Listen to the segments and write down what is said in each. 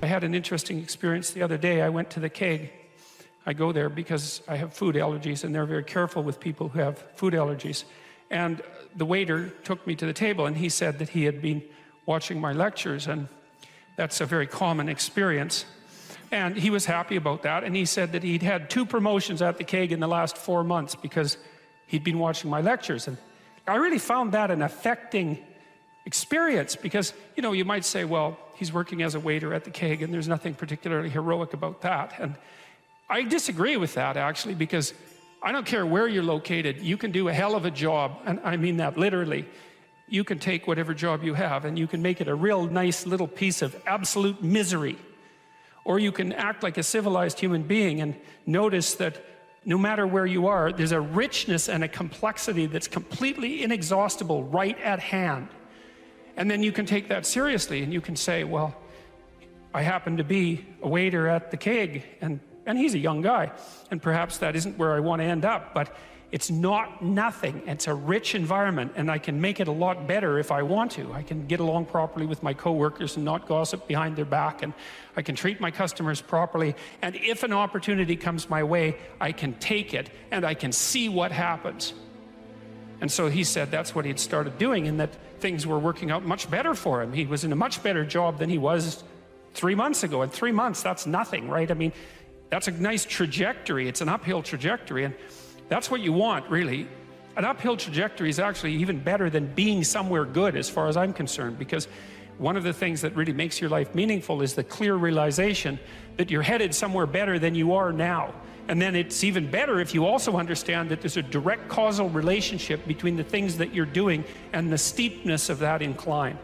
I had an interesting experience the other day. I went to the keg. I go there because I have food allergies, and they're very careful with people who have food allergies. And the waiter took me to the table, and he said that he had been watching my lectures, and that's a very common experience. And he was happy about that, and he said that he'd had 2 promotions at the keg in the last 4 months because he'd been watching my lectures. And I really found that an affecting experience because, you know, you might say, well, he's working as a waiter at the keg and there's nothing particularly heroic about that. And I disagree with that, actually, because I don't care where you're located, you can do a hell of a job, and I mean that literally. You can take whatever job you have and you can make it a real nice little piece of absolute misery. Or you can act like a civilized human being and notice that no matter where you are, there's a richness and a complexity that's completely inexhaustible right at hand. And then you can take that seriously and you can say, well, I happen to be a waiter at the keg, and he's a young guy, and perhaps that isn't where I want to end up, but it's not nothing. It's a rich environment, and I can make it a lot better if I want to. I can get along properly with my coworkers and not gossip behind their back, and I can treat my customers properly, and if an opportunity comes my way, I can take it, and I can see what happens. And so he said that's what he had started doing, and that things were working out much better for him. He was in a much better job than he was 3 months ago. In 3 months, that's nothing, right? I mean, that's a nice trajectory. It's an uphill trajectory, and that's what you want, really. An uphill trajectory is actually even better than being somewhere good, as far as I'm concerned, because one of the things that really makes your life meaningful is the clear realization that you're headed somewhere better than you are now. And then it's even better if you also understand that there's a direct causal relationship between the things that you're doing and the steepness of that incline.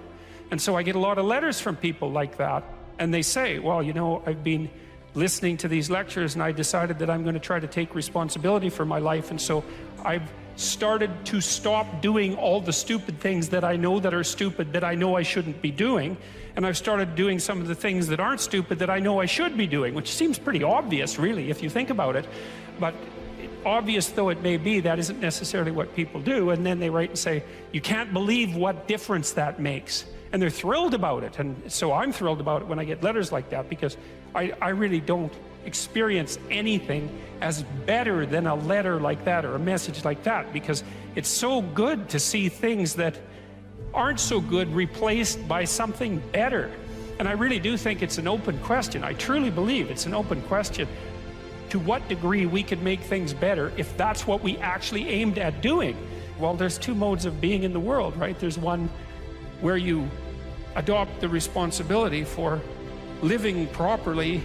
And so I get a lot of letters from people like that, and they say, well, you know, I've been listening to these lectures and I decided that I'm going to try to take responsibility for my life, and so I've started to stop doing all the stupid things that I know that are stupid, that I know I shouldn't be doing, and I've started doing some of the things that aren't stupid that I know I should be doing, which seems pretty obvious, really, if you think about it. But obvious though it may be, that isn't necessarily what people do. And then they write and say, you can't believe what difference that makes. And they're thrilled about it. And so I'm thrilled about it when I get letters like that, because I really don't experience anything as better than a letter like that or a message like that, because it's so good to see things that aren't so good replaced by something better. And I really do think it's an open question. I truly believe it's an open question to what degree we could make things better if that's what we actually aimed at doing. Well, there's 2 modes of being in the world, right? There's one where you adopt the responsibility for living properly,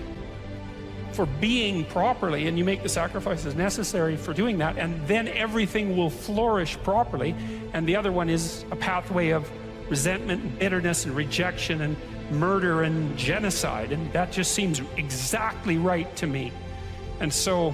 for being properly, and you make the sacrifices necessary for doing that, and then everything will flourish properly. And the other one is a pathway of resentment and bitterness and rejection and murder and genocide, and that just seems exactly right to me. And so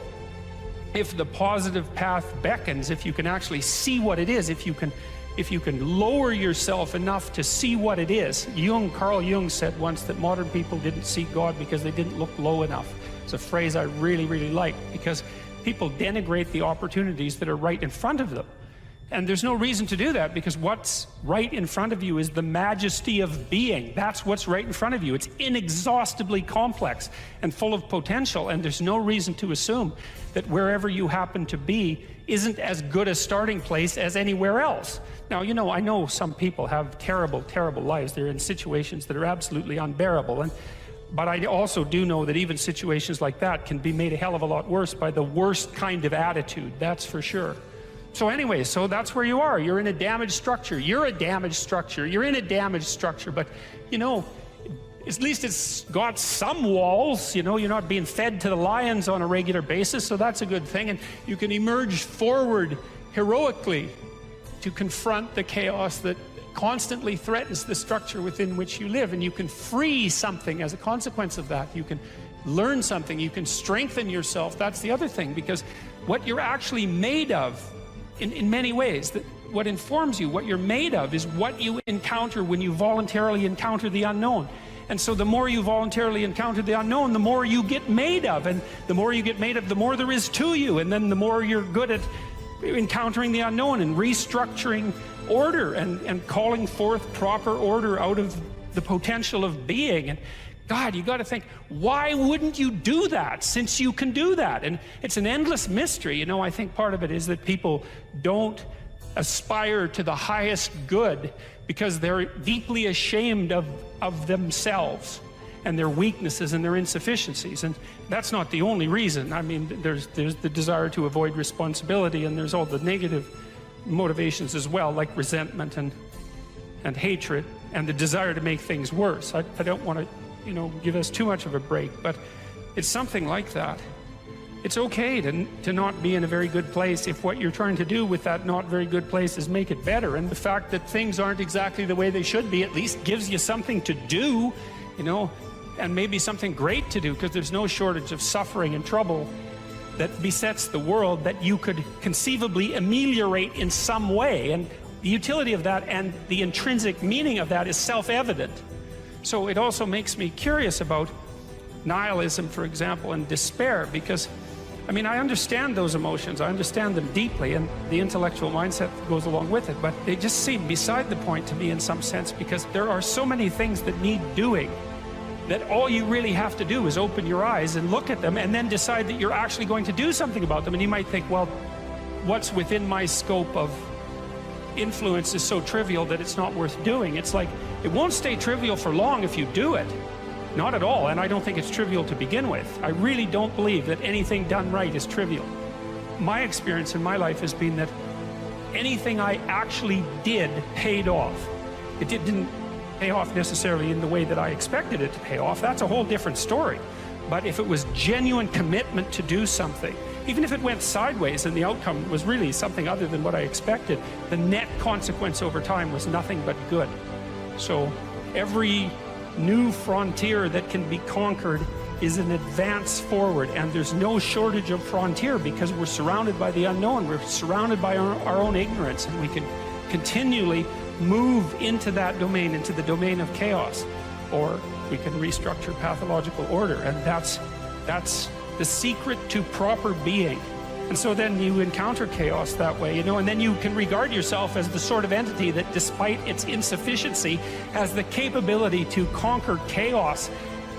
if the positive path beckons, if you can actually see what it is, if you can lower yourself enough to see what it is. Carl Jung said once that modern people didn't see God because they didn't look low enough. It's a phrase I really, really like, because people denigrate the opportunities that are right in front of them. And there's no reason to do that, because what's right in front of you is the majesty of being. That's what's right in front of you. It's inexhaustibly complex and full of potential, and there's no reason to assume that wherever you happen to be isn't as good a starting place as anywhere else. Now, you know, I know some people have terrible, terrible lives. They're in situations that are absolutely unbearable, but I also do know that even situations like that can be made a hell of a lot worse by the worst kind of attitude, that's for sure. So anyway, so that's where you are. You're in a damaged structure. You're a damaged structure. You're in a damaged structure, but, you know, at least it's got some walls. You know, you're not being fed to the lions on a regular basis, so that's a good thing. And you can emerge forward heroically to confront the chaos that constantly threatens the structure within which you live. And you can free something as a consequence of that. You can learn something. You can strengthen yourself. That's the other thing, because what you're actually made of, in many ways, that what informs you, what you're made of, is what you encounter when you voluntarily encounter the unknown. And so the more you voluntarily encounter the unknown, the more you get made of, and the more you get made of, the more there is to you, and then the more you're good at encountering the unknown and restructuring order and calling forth proper order out of the potential of being. And God, you got to think, why wouldn't you do that since you can do that? And it's an endless mystery. You know, I think part of it is that people don't aspire to the highest good because they're deeply ashamed of themselves and their weaknesses and their insufficiencies. And that's not the only reason. I mean, there's the desire to avoid responsibility, and there's all the negative motivations as well, like resentment and hatred, and the desire to make things worse. I don't want to, you know, give us too much of a break, but it's something like that. It's okay to not be in a very good place if what you're trying to do with that not very good place is make it better. And the fact that things aren't exactly the way they should be at least gives you something to do, you know, and maybe something great to do, because there's no shortage of suffering and trouble that besets the world that you could conceivably ameliorate in some way. And the utility of that and the intrinsic meaning of that is self-evident. So it also makes me curious about nihilism, for example, and despair, because I mean, I understand those emotions, I understand them deeply, and the intellectual mindset goes along with it, but they just seem beside the point to me in some sense, because there are so many things that need doing that all you really have to do is open your eyes and look at them and then decide that you're actually going to do something about them. And you might think, well, what's within my scope of influence is so trivial that it's not worth doing. It's like, it won't stay trivial for long if you do it. Not at all, and I don't think it's trivial to begin with. I really don't believe that anything done right is trivial. My experience in my life has been that anything I actually did paid off. It didn't pay off necessarily in the way that I expected it to pay off. That's a whole different story. But if it was genuine commitment to do something, even if it went sideways and the outcome was really something other than what I expected, the net consequence over time was nothing but good. So every new frontier that can be conquered is an advance forward, and there's no shortage of frontier because we're surrounded by the unknown, we're surrounded by our own ignorance, and we can continually move into that domain, into the domain of chaos, or we can restructure pathological order, and that's the secret to proper being. And so then you encounter chaos that way, you know, and then you can regard yourself as the sort of entity that, despite its insufficiency, has the capability to conquer chaos,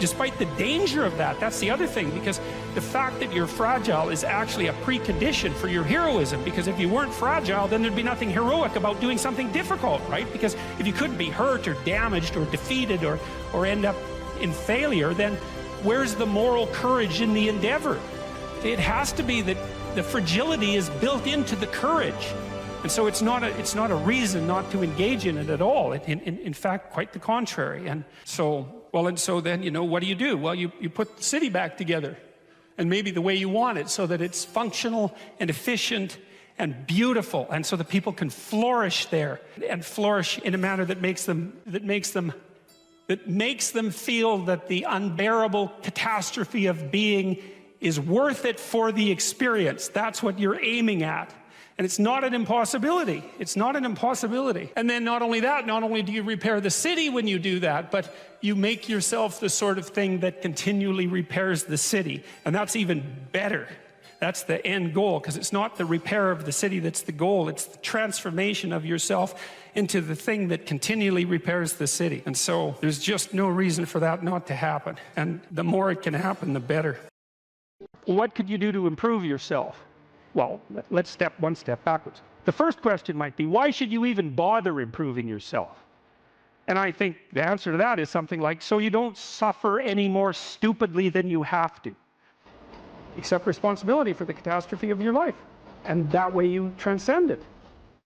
despite the danger of that. That's the other thing, because the fact that you're fragile is actually a precondition for your heroism, because if you weren't fragile, then there'd be nothing heroic about doing something difficult, right? Because if you couldn't be hurt or damaged or defeated or end up in failure, then where's the moral courage in the endeavor? It has to be that the fragility is built into the courage, and so it's not a reason not to engage in it at all. In fact, quite the contrary. And so, well, and so then, you know, what do? Well, you put the city back together, and maybe the way you want it, so that it's functional and efficient and beautiful, and so that people can flourish there, and flourish in a manner that makes them feel that the unbearable catastrophe of being is worth it for the experience. That's what you're aiming at. And it's not an impossibility. It's not an impossibility. And then not only that, not only do you repair the city when you do that, but you make yourself the sort of thing that continually repairs the city. And that's even better. That's the end goal, because it's not the repair of the city that's the goal. It's the transformation of yourself into the thing that continually repairs the city. And so there's just no reason for that not to happen. And the more it can happen, the better. What could you do to improve yourself? Well, let's step one step backwards. The first question might be, why should you even bother improving yourself? And I think the answer to that is something like, so you don't suffer any more stupidly than you have to. Accept responsibility for the catastrophe of your life, and that way you transcend it.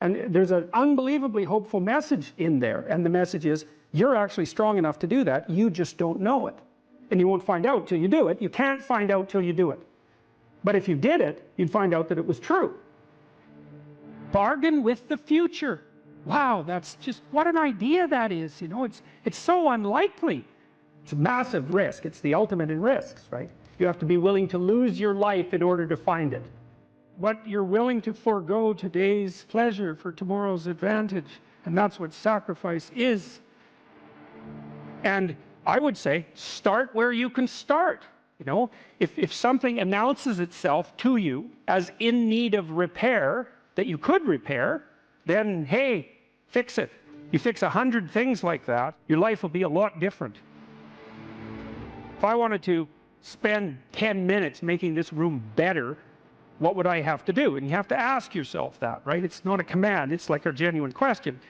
And there's an unbelievably hopeful message in there, and the message is, you're actually strong enough to do that, you just don't know it. And you won't find out till you do it. You can't find out till you do it. But if you did it, you'd find out that it was true. Bargain with the future. Wow, that's just, what an idea that is. You know, it's so unlikely. It's a massive risk. It's the ultimate in risks, right? You have to be willing to lose your life in order to find it. What you're willing to forego today's pleasure for tomorrow's advantage. And that's what sacrifice is. And I would say, start where you can start. You know, if something announces itself to you as in need of repair, that you could repair, then, hey, fix it. You fix 100 things like that, your life will be a lot different. I wanted to spend 10 minutes making this room better, what would I have to do? And you have to ask yourself that, right? It's not a command, it's like a genuine question.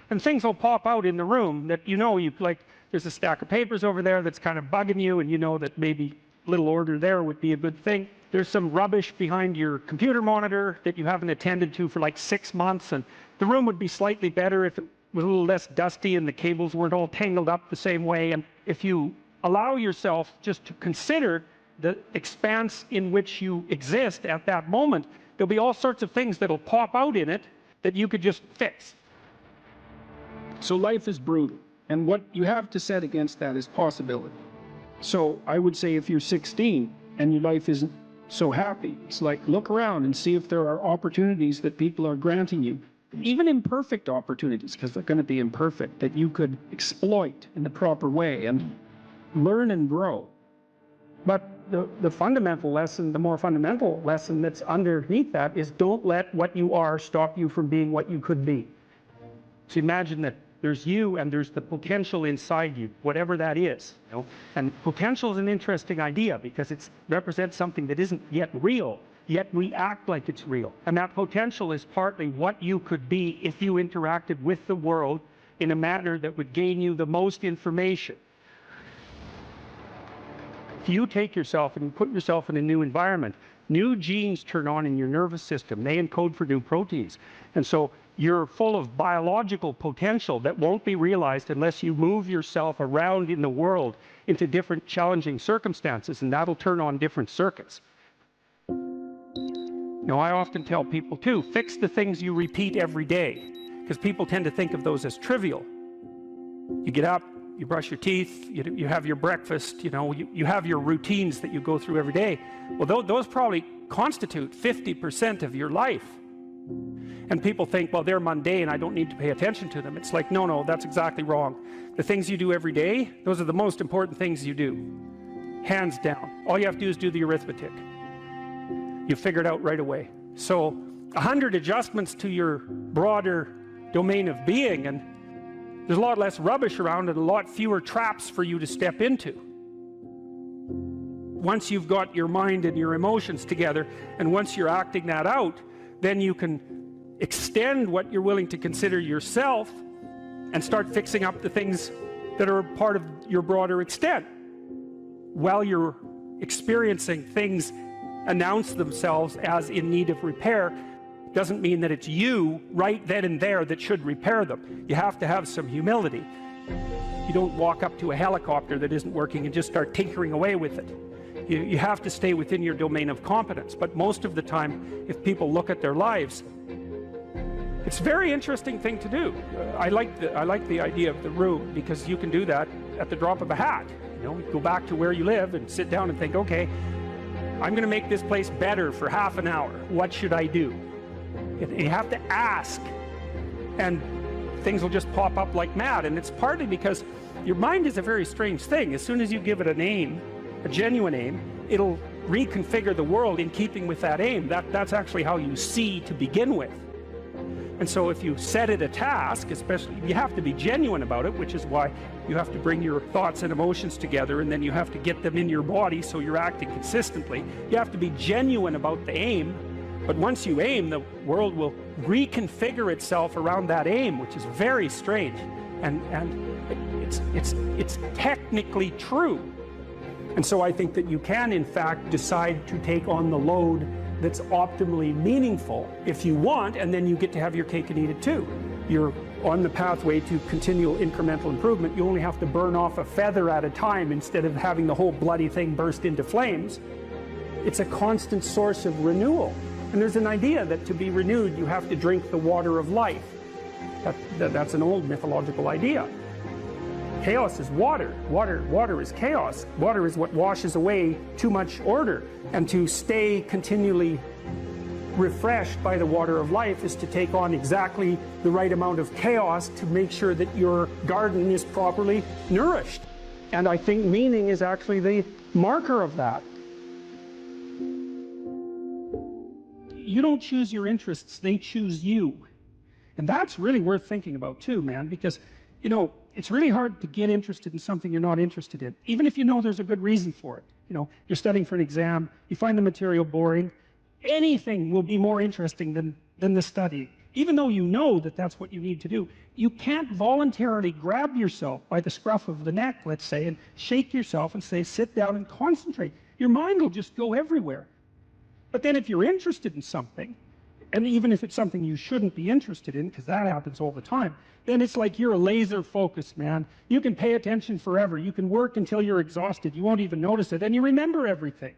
And things will pop out in the room that there's a stack of papers over there that's kind of bugging you, and you know that maybe a little order there would be a good thing. There's some rubbish behind your computer monitor that you haven't attended to for like 6 months, and the room would be slightly better if it was a little less dusty and the cables weren't all tangled up the same way. And if you allow yourself just to consider the expanse in which you exist at that moment, there'll be all sorts of things that'll pop out in it that you could just fix. So life is brutal, and what you have to set against that is possibility. So I would say if you're 16 and your life isn't so happy, it's like look around and see if there are opportunities that people are granting you, even imperfect opportunities, because they're going to be imperfect, that you could exploit in the proper way and learn and grow. But the fundamental lesson, the more fundamental lesson that's underneath that is don't let what you are stop you from being what you could be. So imagine that there's you and there's the potential inside you, whatever that is. And potential is an interesting idea because it represents something that isn't yet real, yet we act like it's real. And that potential is partly what you could be if you interacted with the world in a manner that would gain you the most information. If you take yourself and you put yourself in a new environment, new genes turn on in your nervous system. They encode for new proteins. And so you're full of biological potential that won't be realized unless you move yourself around in the world into different challenging circumstances, and that'll turn on different circuits. Now, I often tell people too, fix the things you repeat every day, because people tend to think of those as trivial. You get up, you brush your teeth, you have your breakfast, you have your routines that you go through every day. Well, those probably constitute 50% of your life. And people think, well, they're mundane, I don't need to pay attention to them. It's like, no, that's exactly wrong. The things you do every day, those are the most important things you do. Hands down. All you have to do is do the arithmetic. You figure it out right away. So 100 adjustments to your broader domain of being, and there's a lot less rubbish around and a lot fewer traps for you to step into. Once you've got your mind and your emotions together, and once you're acting that out, then you can extend what you're willing to consider yourself and start fixing up the things that are part of your broader extent. While you're experiencing things announce themselves as in need of repair, doesn't mean that it's you right then and there that should repair them. You have to have some humility. You don't walk up to a helicopter that isn't working and just start tinkering away with it. You have to stay within your domain of competence. But most of the time, if people look at their lives, it's a very interesting thing to do. I like the idea of the room because you can do that at the drop of a hat. Go back to where you live and sit down and think, okay, I'm going to make this place better for half an hour. What should I do? And you have to ask, and things will just pop up like mad. And it's partly because your mind is a very strange thing. As soon as you give it an aim, a genuine aim, it'll reconfigure the world in keeping with that aim. That's actually how you see to begin with. And so if you set it a task, especially, you have to be genuine about it, which is why you have to bring your thoughts and emotions together, and then you have to get them in your body so you're acting consistently. You have to be genuine about the aim, but once you aim, the world will reconfigure itself around that aim, which is very strange. And it's technically true. And so I think that you can, in fact, decide to take on the load that's optimally meaningful if you want, and then you get to have your cake and eat it too. You're on the pathway to continual incremental improvement. You only have to burn off a feather at a time instead of having the whole bloody thing burst into flames. It's a constant source of renewal. And there's an idea that to be renewed, you have to drink the water of life. That's an old mythological idea. Chaos is water. Water is chaos. Water is what washes away too much order. And to stay continually refreshed by the water of life is to take on exactly the right amount of chaos to make sure that your garden is properly nourished. And I think meaning is actually the marker of that. You don't choose your interests, they choose you. And that's really worth thinking about too, man, because, it's really hard to get interested in something you're not interested in, even if you know there's a good reason for it. You know, you're studying for an exam, you find the material boring, anything will be more interesting than the study. Even though you know that that's what you need to do, you can't voluntarily grab yourself by the scruff of the neck, let's say, and shake yourself and say, sit down and concentrate. Your mind will just go everywhere. But then if you're interested in something, and even if it's something you shouldn't be interested in, because that happens all the time, then it's like you're a laser focused, man. You can pay attention forever. You can work until you're exhausted. You won't even notice it, and you remember everything.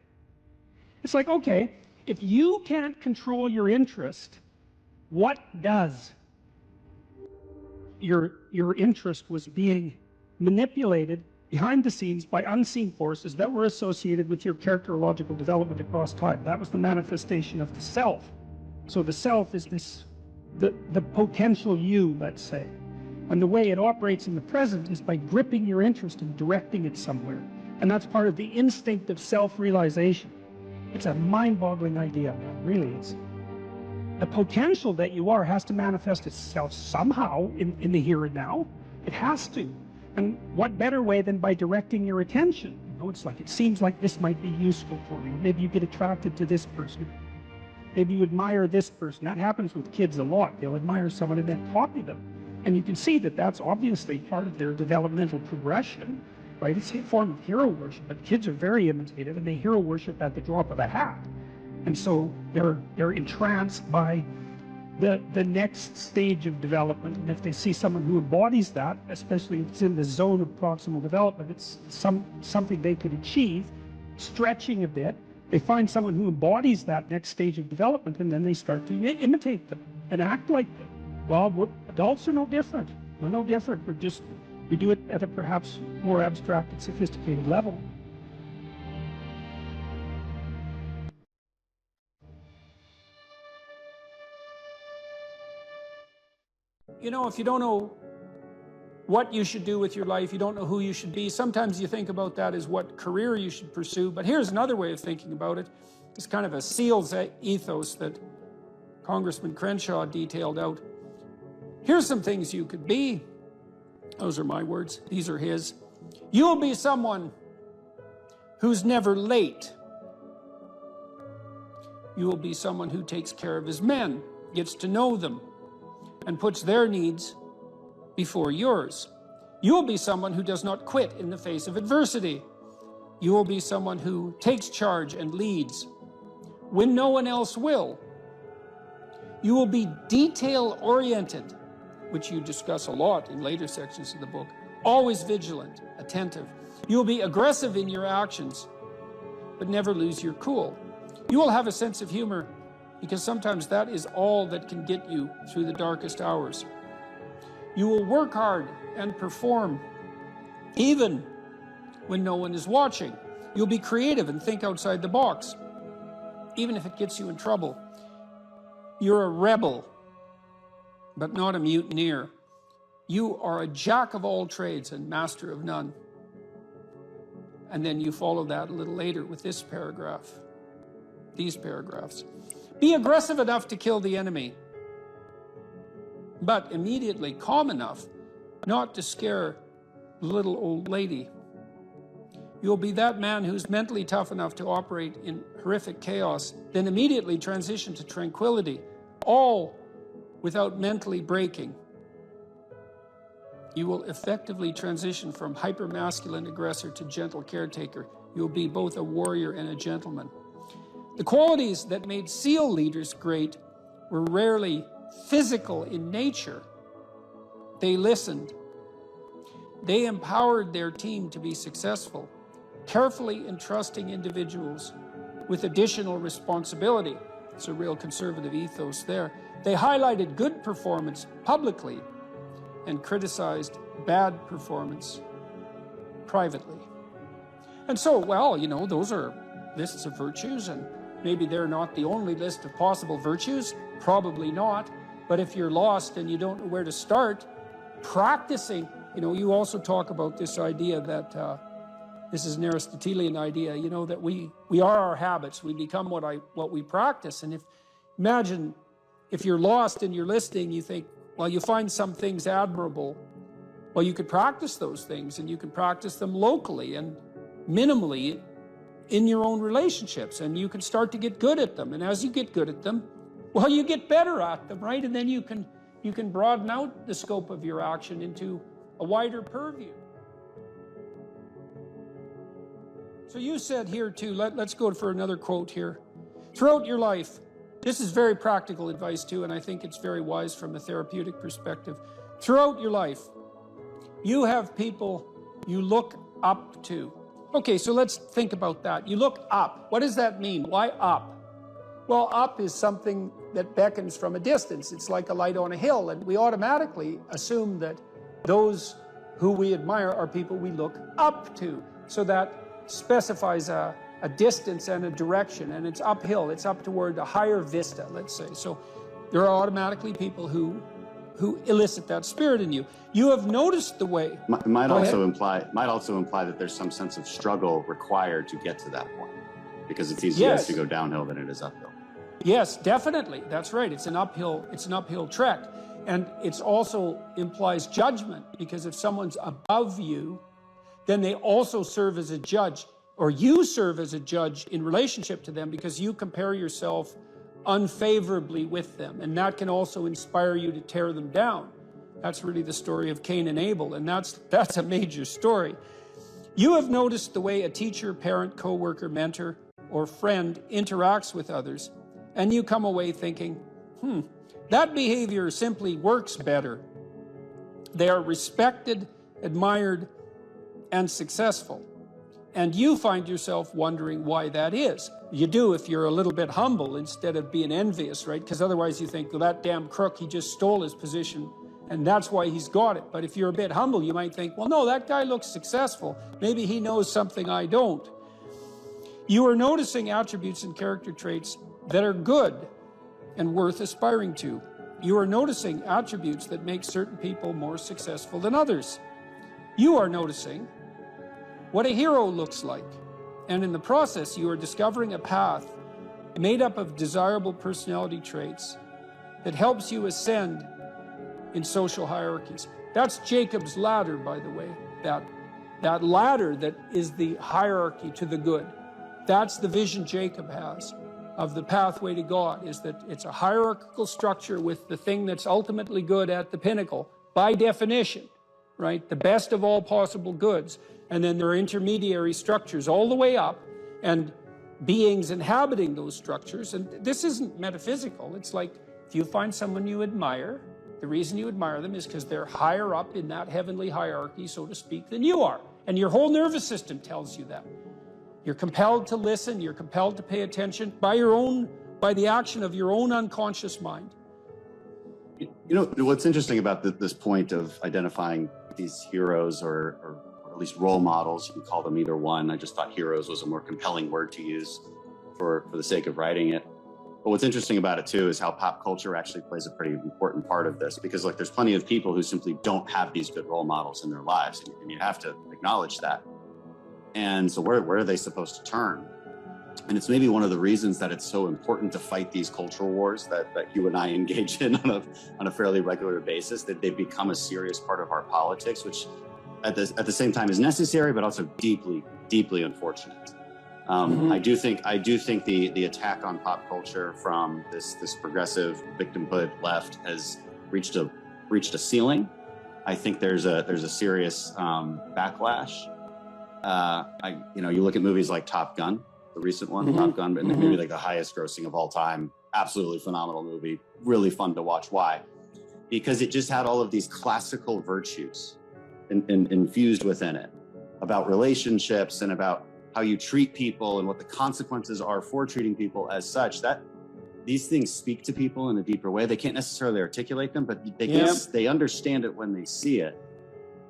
It's like, okay, if you can't control your interest, what does? Your interest was being manipulated behind the scenes by unseen forces that were associated with your characterological development across time. That was the manifestation of the self. So the self is this, the potential you, let's say. And the way it operates in the present is by gripping your interest and directing it somewhere. And that's part of the instinct of self-realization. It's a mind-boggling idea, man. Really. It's, the potential that you are has to manifest itself somehow in the here and now. It has to. And what better way than by directing your attention? You know, it's like, it seems like this might be useful for you. Maybe you get attracted to this person. Maybe you admire this person. That happens with kids a lot. They'll admire someone and then copy them. And you can see that that's obviously part of their developmental progression, right? It's a form of hero worship, but kids are very imitative and they hero worship at the drop of a hat. And so they're entranced by the next stage of development. And if they see someone who embodies that, especially if it's in the zone of proximal development, it's something they could achieve, stretching a bit. They find someone who embodies that next stage of development, and then they start to imitate them and act like them. Well, adults are no different. We're no different. We do it at a perhaps more abstract and sophisticated level. You know, if you don't know what you should do with your life, you don't know who you should be, sometimes you think about that as what career you should pursue. But here's another way of thinking about it. It's kind of a SEAL's ethos that Congressman Crenshaw detailed out. Here's some things you could be. Those are my words. These are his. You will be someone who's never late. You will be someone who takes care of his men, gets to know them, and puts their needs before yours. You will be someone who does not quit in the face of adversity. You will be someone who takes charge and leads when no one else will. You will be detail-oriented, which you discuss a lot in later sections of the book, always vigilant, attentive. You will be aggressive in your actions, but never lose your cool. You will have a sense of humor, because sometimes that is all that can get you through the darkest hours. You will work hard and perform, even when no one is watching. You'll be creative and think outside the box, even if it gets you in trouble. You're a rebel, but not a mutineer. You are a jack of all trades and master of none. And then you follow that a little later with this paragraph, these paragraphs. Be aggressive enough to kill the enemy, but immediately calm enough not to scare the little old lady. You'll be that man who's mentally tough enough to operate in horrific chaos, then immediately transition to tranquility, all without mentally breaking. You will effectively transition from hyper-masculine aggressor to gentle caretaker. You'll be both a warrior and a gentleman. The qualities that made SEAL leaders great were rarely physical in nature. They listened. They empowered their team to be successful, carefully entrusting individuals with additional responsibility. It's a real conservative ethos there. They highlighted good performance publicly and criticized bad performance privately. And so, well, you know, those are lists of virtues, and maybe they're not the only list of possible virtues, probably not. But if you're lost and you don't know where to start, practicing, you know, you also talk about this idea that, this is an Aristotelian idea, you know, that we are our habits. We become what we practice. And imagine if you're lost and you're listening, you think, well, you find some things admirable, Well, you could practice those things, and you can practice them locally and minimally in your own relationships, and you can start to get good at them. And as you get good at them, well, you get better at them, right? And then you can broaden out the scope of your action into a wider purview. So you said here too, let's go for another quote here. Throughout your life, this is very practical advice too, and I think it's very wise from a therapeutic perspective. Throughout your life, you have people you look up to. Okay, so let's think about that. You look up. What does that mean? Why up? Well, up is something that beckons from a distance. It's like a light on a hill, and we automatically assume that those who we admire are people we look up to. So that specifies a distance and a direction, and it's uphill. It's up toward a higher vista, let's say. So there are automatically people who elicit that spirit in you. You have noticed the way. Might also imply that there's some sense of struggle required to get to that point, because it's easier to go downhill than it is uphill. Yes, definitely. That's right. It's an uphill trek. And it also implies judgment, because if someone's above you, then they also serve as a judge, or you serve as a judge in relationship to them, because you compare yourself unfavorably with them, and that can also inspire you to tear them down. That's really the story of Cain and Abel, and that's a major story. You have noticed the way a teacher, parent, coworker, mentor, or friend interacts with others, and you come away thinking, that behavior simply works better. They are respected, admired, and successful. And you find yourself wondering why that is. You do if you're a little bit humble instead of being envious, right? Because otherwise you think, well, that damn crook, he just stole his position, and that's why he's got it. But if you're a bit humble, you might think, well, no, that guy looks successful. Maybe he knows something I don't. You are noticing attributes and character traits that are good and worth aspiring to. You are noticing attributes that make certain people more successful than others. You are noticing what a hero looks like. And in the process, you are discovering a path made up of desirable personality traits that helps you ascend in social hierarchies. That's Jacob's ladder, by the way. That ladder that is the hierarchy to the good. That's the vision Jacob has of the pathway to God, is that it's a hierarchical structure with the thing that's ultimately good at the pinnacle, by definition, right? The best of all possible goods. And then there are intermediary structures all the way up, and beings inhabiting those structures. And this isn't metaphysical. It's like if you find someone you admire, the reason you admire them is because they're higher up in that heavenly hierarchy, so to speak, than you are. And your whole nervous system tells you that. You're compelled to listen. You're compelled to pay attention by the action of your own unconscious mind. You know, what's interesting about this point of identifying these heroes or at least role models, you can call them either one. I just thought heroes was a more compelling word to use for the sake of writing it. But what's interesting about it too is how pop culture actually plays a pretty important part of this, because like there's plenty of people who simply don't have these good role models in their lives, and you have to acknowledge that. And so where are they supposed to turn? And it's maybe one of the reasons that it's so important to fight these cultural wars that you and I engage in on a fairly regular basis, that they become a serious part of our politics, which at the same time is necessary, but also deeply, deeply unfortunate. I do think the attack on pop culture from this progressive victimhood left has reached a ceiling. I think there's a serious backlash. You look at movies like Top Gun, the recent one, Top Gun, and maybe like the highest grossing of all time. Absolutely phenomenal movie, really fun to watch. Why? Because it just had all of these classical virtues infused within it, about relationships and about how you treat people and what the consequences are for treating people as such. That these things speak to people in a deeper way. They can't necessarily articulate them, but they understand it when they see it.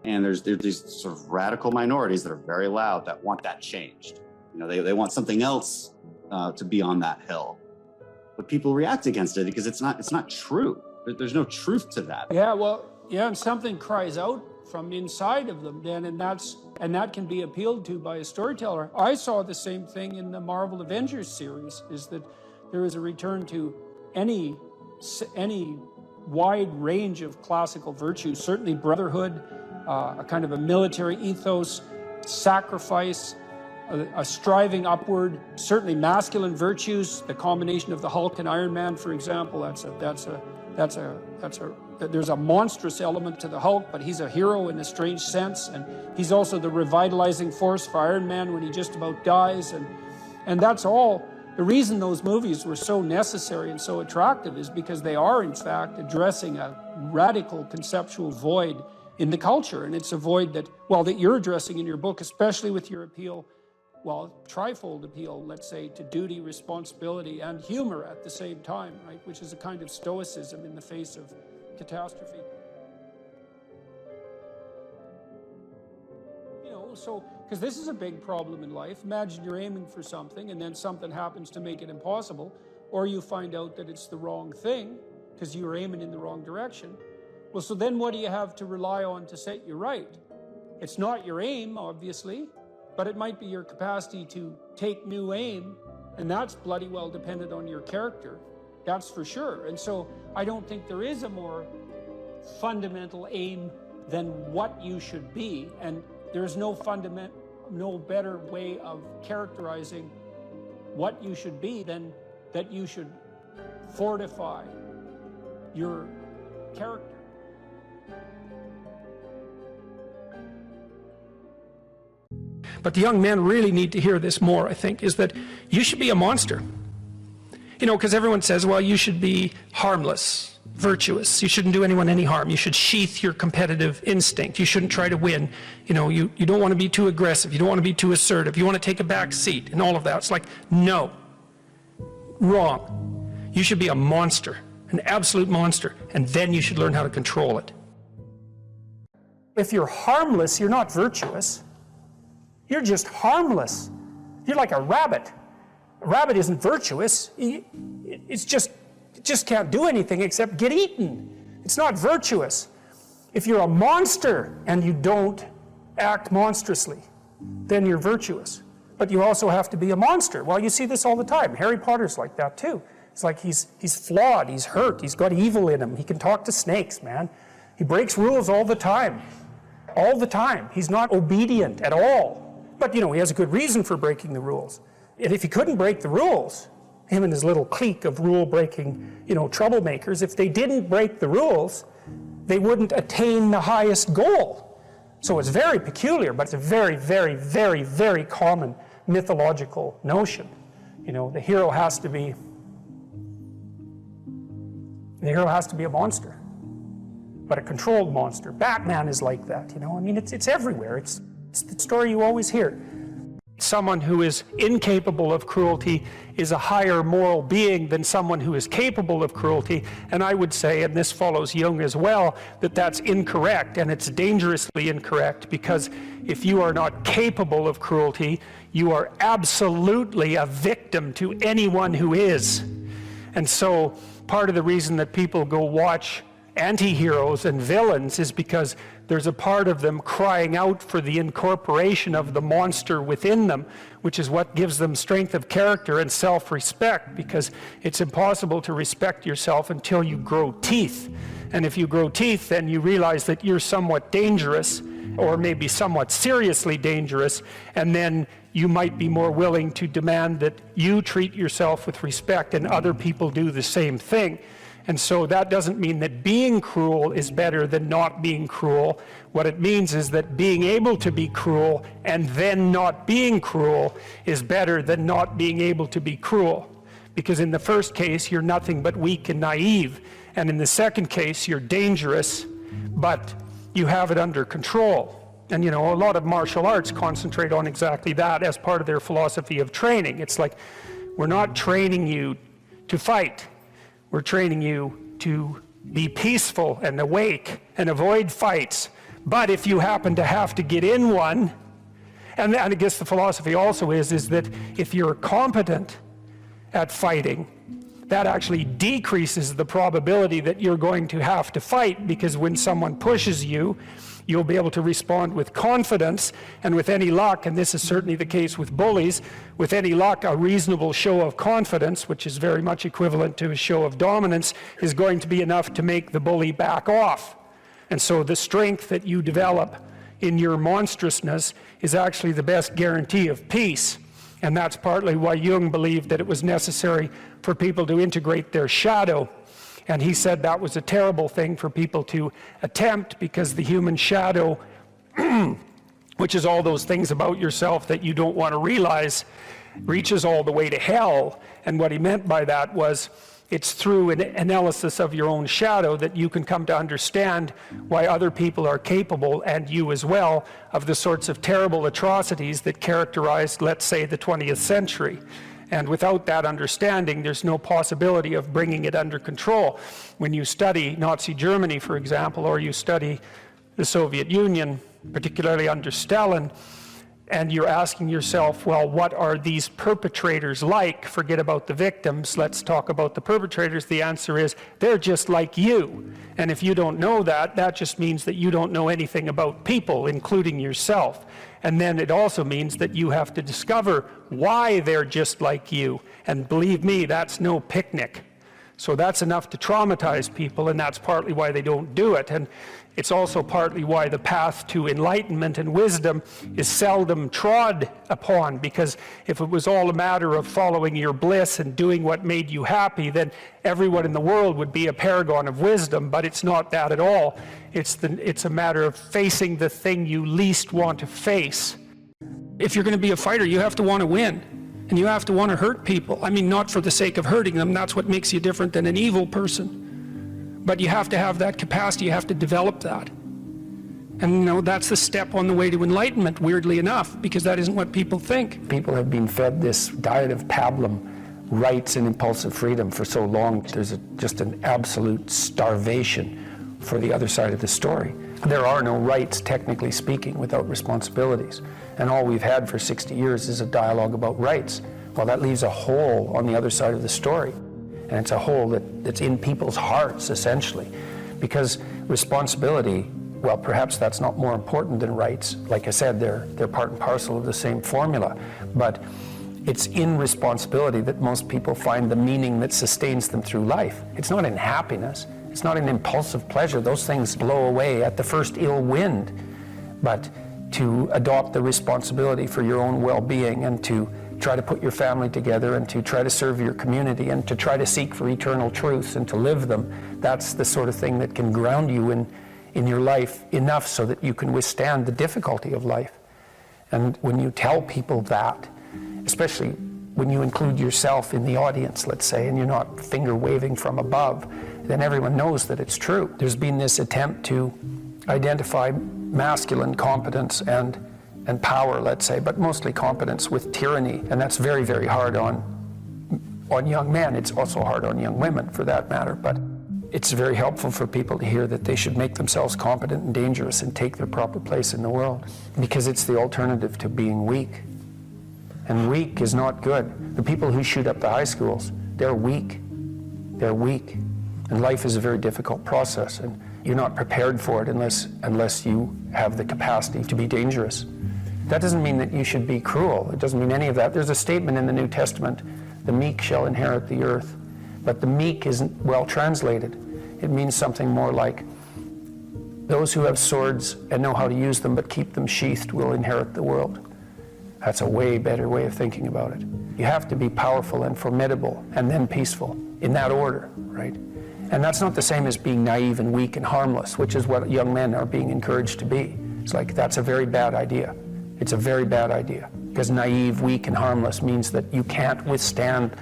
And there's these sort of radical minorities that are very loud that want that changed. You know, they want something else to be on that hill, but people react against it because it's not true. There's no truth to that. And something cries out from inside of them then, and that can be appealed to by a storyteller. I saw the same thing in the Marvel Avengers series, is that there is a return to any wide range of classical virtues, certainly brotherhood, a kind of a military ethos, sacrifice, a striving upward, certainly masculine virtues, the combination of the Hulk and Iron Man, for example, there's a monstrous element to the Hulk, but he's a hero in a strange sense, and he's also the revitalizing force for Iron Man when he just about dies, and that's all. The reason those movies were so necessary and so attractive is because they are, in fact, addressing a radical conceptual void in the culture, and it's a void that you're addressing in your book, especially with your appeal, trifold appeal, let's say, to duty, responsibility, and humor at the same time, right? Which is a kind of stoicism in the face of catastrophe. Because this is a big problem in life. Imagine you're aiming for something and then something happens to make it impossible, or you find out that it's the wrong thing because you were aiming in the wrong direction. Well, so then what do you have to rely on to set you right? It's not your aim, obviously, but it might be your capacity to take new aim, and that's bloody well dependent on your character. That's for sure. And so I don't think there is a more fundamental aim than what you should be, and there's no better way of characterizing what you should be than that you should fortify your character. But the young men really need to hear this more, I think, is that you should be a monster. Because everyone says, well, you should be harmless, virtuous. You shouldn't do anyone any harm. You should sheath your competitive instinct. You shouldn't try to win. You don't want to be too aggressive. You don't want to be too assertive. You want to take a back seat and all of that. It's like, no, wrong. You should be a monster, an absolute monster, and then you should learn how to control it. If you're harmless, you're not virtuous. You're just harmless. You're like a rabbit. A rabbit isn't virtuous. It just can't do anything except get eaten. It's not virtuous. If you're a monster and you don't act monstrously, then you're virtuous. But you also have to be a monster. Well, you see this all the time. Harry Potter's like that too. It's like he's flawed, he's hurt, he's got evil in him. He can talk to snakes, man. He breaks rules all the time. All the time. He's not obedient at all. But, he has a good reason for breaking the rules. And if he couldn't break the rules, him and his little clique of rule-breaking, troublemakers, if they didn't break the rules, they wouldn't attain the highest goal. So it's very peculiar, but it's a very, very, very, very common mythological notion. The hero has to be a monster, but a controlled monster. Batman is like that, it's everywhere. It's the story you always hear. Someone who is incapable of cruelty is a higher moral being than someone who is capable of cruelty. And I would say, and this follows Jung as well, that that's incorrect, and it's dangerously incorrect, because if you are not capable of cruelty, you are absolutely a victim to anyone who is. And so part of the reason that people go watch anti-heroes and villains is because there's a part of them crying out for the incorporation of the monster within them, which is what gives them strength of character and self-respect, because it's impossible to respect yourself until you grow teeth. And if you grow teeth, then you realize that you're somewhat dangerous, or maybe somewhat seriously dangerous, and then you might be more willing to demand that you treat yourself with respect and other people do the same thing. And so that doesn't mean that being cruel is better than not being cruel. What it means is that being able to be cruel and then not being cruel is better than not being able to be cruel. Because in the first case, you're nothing but weak and naive. And in the second case, you're dangerous, but you have it under control. And a lot of martial arts concentrate on exactly that as part of their philosophy of training. It's like, we're not training you to fight. We're training you to be peaceful and awake and avoid fights. But if you happen to have to get in one, and I guess the philosophy also is that if you're competent at fighting, that actually decreases the probability that you're going to have to fight, because when someone pushes you, you'll be able to respond with confidence, and with any luck, and this is certainly the case with bullies, with any luck, a reasonable show of confidence, which is very much equivalent to a show of dominance, is going to be enough to make the bully back off. And so the strength that you develop in your monstrousness is actually the best guarantee of peace. And that's partly why Jung believed that it was necessary for people to integrate their shadow. And he said that was a terrible thing for people to attempt, because the human shadow, which is all those things about yourself that you don't want to realize, reaches all the way to hell. And what he meant by that was, it's through an analysis of your own shadow that you can come to understand why other people are capable, and you as well, of the sorts of terrible atrocities that characterized, let's say, the 20th century. And without that understanding, there's no possibility of bringing it under control. When you study Nazi Germany, for example, or you study the Soviet Union, particularly under Stalin, and you're asking yourself, well, what are these perpetrators like? Forget about the victims, let's talk about the perpetrators. The answer is, they're just like you. And if you don't know that, that just means that you don't know anything about people, including yourself. And then it also means that you have to discover why they're just like you. And believe me, that's no picnic. So that's enough to traumatize people, and that's partly why they don't do it. And it's also partly why the path to enlightenment and wisdom is seldom trod upon, because if it was all a matter of following your bliss and doing what made you happy, then everyone in the world would be a paragon of wisdom. But it's not that at all. It's a matter of facing the thing you least want to face. If you're going to be a fighter, you have to want to win. And you have to want to hurt people. I mean, not for the sake of hurting them. That's what makes you different than an evil person. But you have to have that capacity. You have to develop that. And, you know, that's the step on the way to enlightenment, weirdly enough, because that isn't what people think. People have been fed this diet of pablum, rights and impulsive freedom, for so long. There's just an absolute starvation for the other side of the story. There are no rights, technically speaking, without responsibilities. And all we've had for 60 years is a dialogue about rights. Well, that leaves a hole on the other side of the story. And it's a hole that's in people's hearts, essentially. Because responsibility, well, perhaps that's not more important than rights. Like I said, they're part and parcel of the same formula. But it's in responsibility that most people find the meaning that sustains them through life. It's not in happiness. It's not in impulsive pleasure. Those things blow away at the first ill wind. But to adopt the responsibility for your own well-being, and to try to put your family together, and to try to serve your community, and to try to seek for eternal truths and to live them, that's the sort of thing that can ground you in your life enough so that you can withstand the difficulty of life. And when you tell people that, especially when you include yourself in the audience, let's say, and you're not finger waving from above, then everyone knows that it's true. There's been this attempt to identify masculine competence and power, let's say, but mostly competence with tyranny, and that's very, very hard on young men. It's also hard on young women, for that matter, but it's very helpful for people to hear that they should make themselves competent and dangerous and take their proper place in the world, because it's the alternative to being weak. And weak is not good. The people who shoot up the high schools, they're weak. They're weak. And life is a very difficult process, and you're not prepared for it unless you have the capacity to be dangerous. That doesn't mean that you should be cruel. It doesn't mean any of that. There's a statement in the New Testament, the meek shall inherit the earth. But the meek isn't well translated. It means something more like, those who have swords and know how to use them but keep them sheathed will inherit the world. That's a way better way of thinking about it. You have to be powerful and formidable and then peaceful, in that order, right? And that's not the same as being naive and weak and harmless, which is what young men are being encouraged to be. It's like, that's a very bad idea. It's a very bad idea, because naive, weak, and harmless means that you can't withstand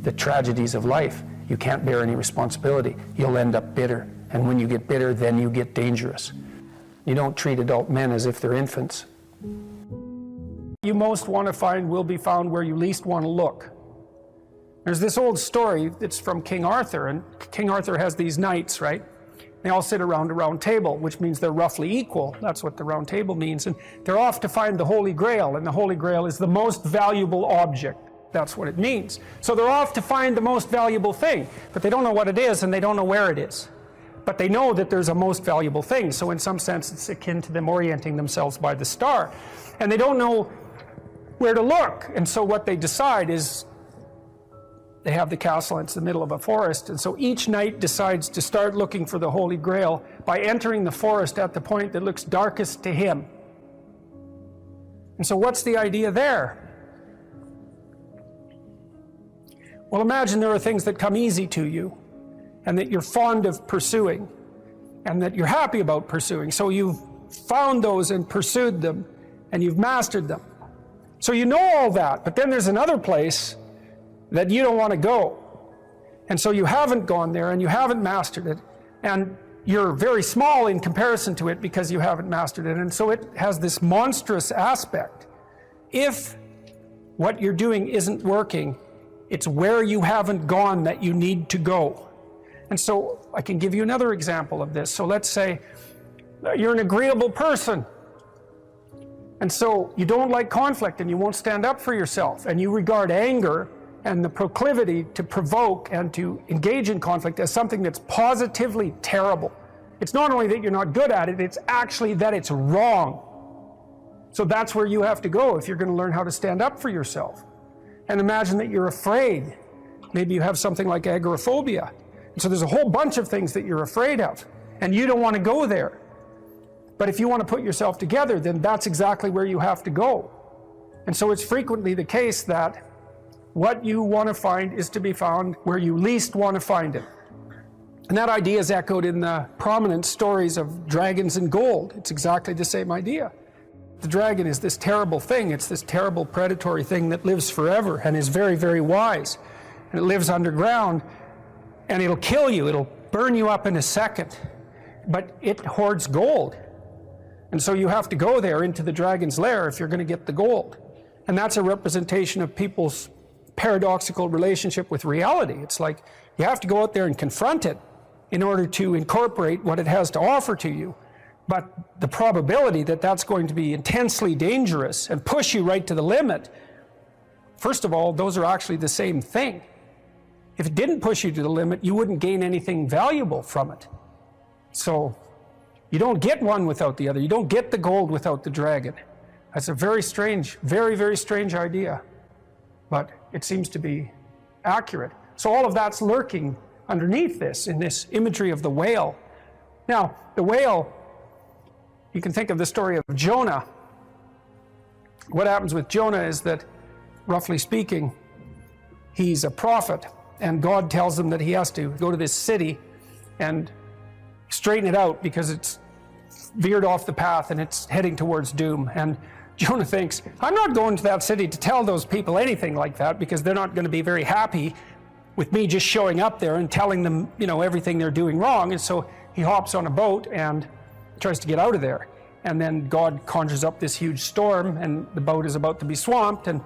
the tragedies of life. You can't bear any responsibility. You'll end up bitter. And when you get bitter, then you get dangerous. You don't treat adult men as if they're infants. You most want to find will be found where you least want to look. There's this old story that's from King Arthur, and King Arthur has these knights, right? They all sit around a round table, which means they're roughly equal. That's what the round table means. And they're off to find the Holy Grail, and the Holy Grail is the most valuable object. That's what it means. So they're off to find the most valuable thing, but they don't know what it is, and they don't know where it is. But they know that there's a most valuable thing, so in some sense it's akin to them orienting themselves by the star. And they don't know where to look, and so what they decide is, they have the castle, and it's the middle of a forest. And so each knight decides to start looking for the Holy Grail by entering the forest at the point that looks darkest to him. And so what's the idea there? Well, imagine there are things that come easy to you and that you're fond of pursuing and that you're happy about pursuing. So you've found those and pursued them and you've mastered them. So you know all that, but then there's another place that you don't want to go. And so you haven't gone there and you haven't mastered it. And you're very small in comparison to it because you haven't mastered it. And so it has this monstrous aspect. If what you're doing isn't working, it's where you haven't gone that you need to go. And so I can give you another example of this. So let's say you're an agreeable person. And so you don't like conflict and you won't stand up for yourself. And you regard anger and the proclivity to provoke and to engage in conflict as something that's positively terrible. It's not only that you're not good at it, it's actually that it's wrong. So that's where you have to go if you're going to learn how to stand up for yourself. And imagine that you're afraid. Maybe you have something like agoraphobia. And so there's a whole bunch of things that you're afraid of, and you don't want to go there. But if you want to put yourself together, then that's exactly where you have to go. And so it's frequently the case that what you want to find is to be found where you least want to find it. And that idea is echoed in the prominent stories of dragons and gold. It's exactly the same idea. The dragon is this terrible thing. It's this terrible predatory thing that lives forever and is very, very wise. And it lives underground, and it'll kill you. It'll burn you up in a second. But it hoards gold. And so you have to go there into the dragon's lair if you're going to get the gold. And that's a representation of people's paradoxical relationship with reality. It's like you have to go out there and confront it in order to incorporate what it has to offer to you. But the probability that that's going to be intensely dangerous and push you right to the limit, first of all, those are actually the same thing. If it didn't push you to the limit, you wouldn't gain anything valuable from it. So you don't get one without the other. You don't get the gold without the dragon. That's a very strange, very, very strange idea. But it seems to be accurate. So all of that's lurking underneath this, in this imagery of the whale. Now, the whale, you can think of the story of Jonah. What happens with Jonah is that, roughly speaking, he's a prophet, and God tells him that he has to go to this city and straighten it out because it's veered off the path and it's heading towards doom. And Jonah thinks, I'm not going to that city to tell those people anything like that because they're not going to be very happy with me just showing up there and telling them, everything they're doing wrong. And so he hops on a boat and tries to get out of there. And then God conjures up this huge storm and the boat is about to be swamped. And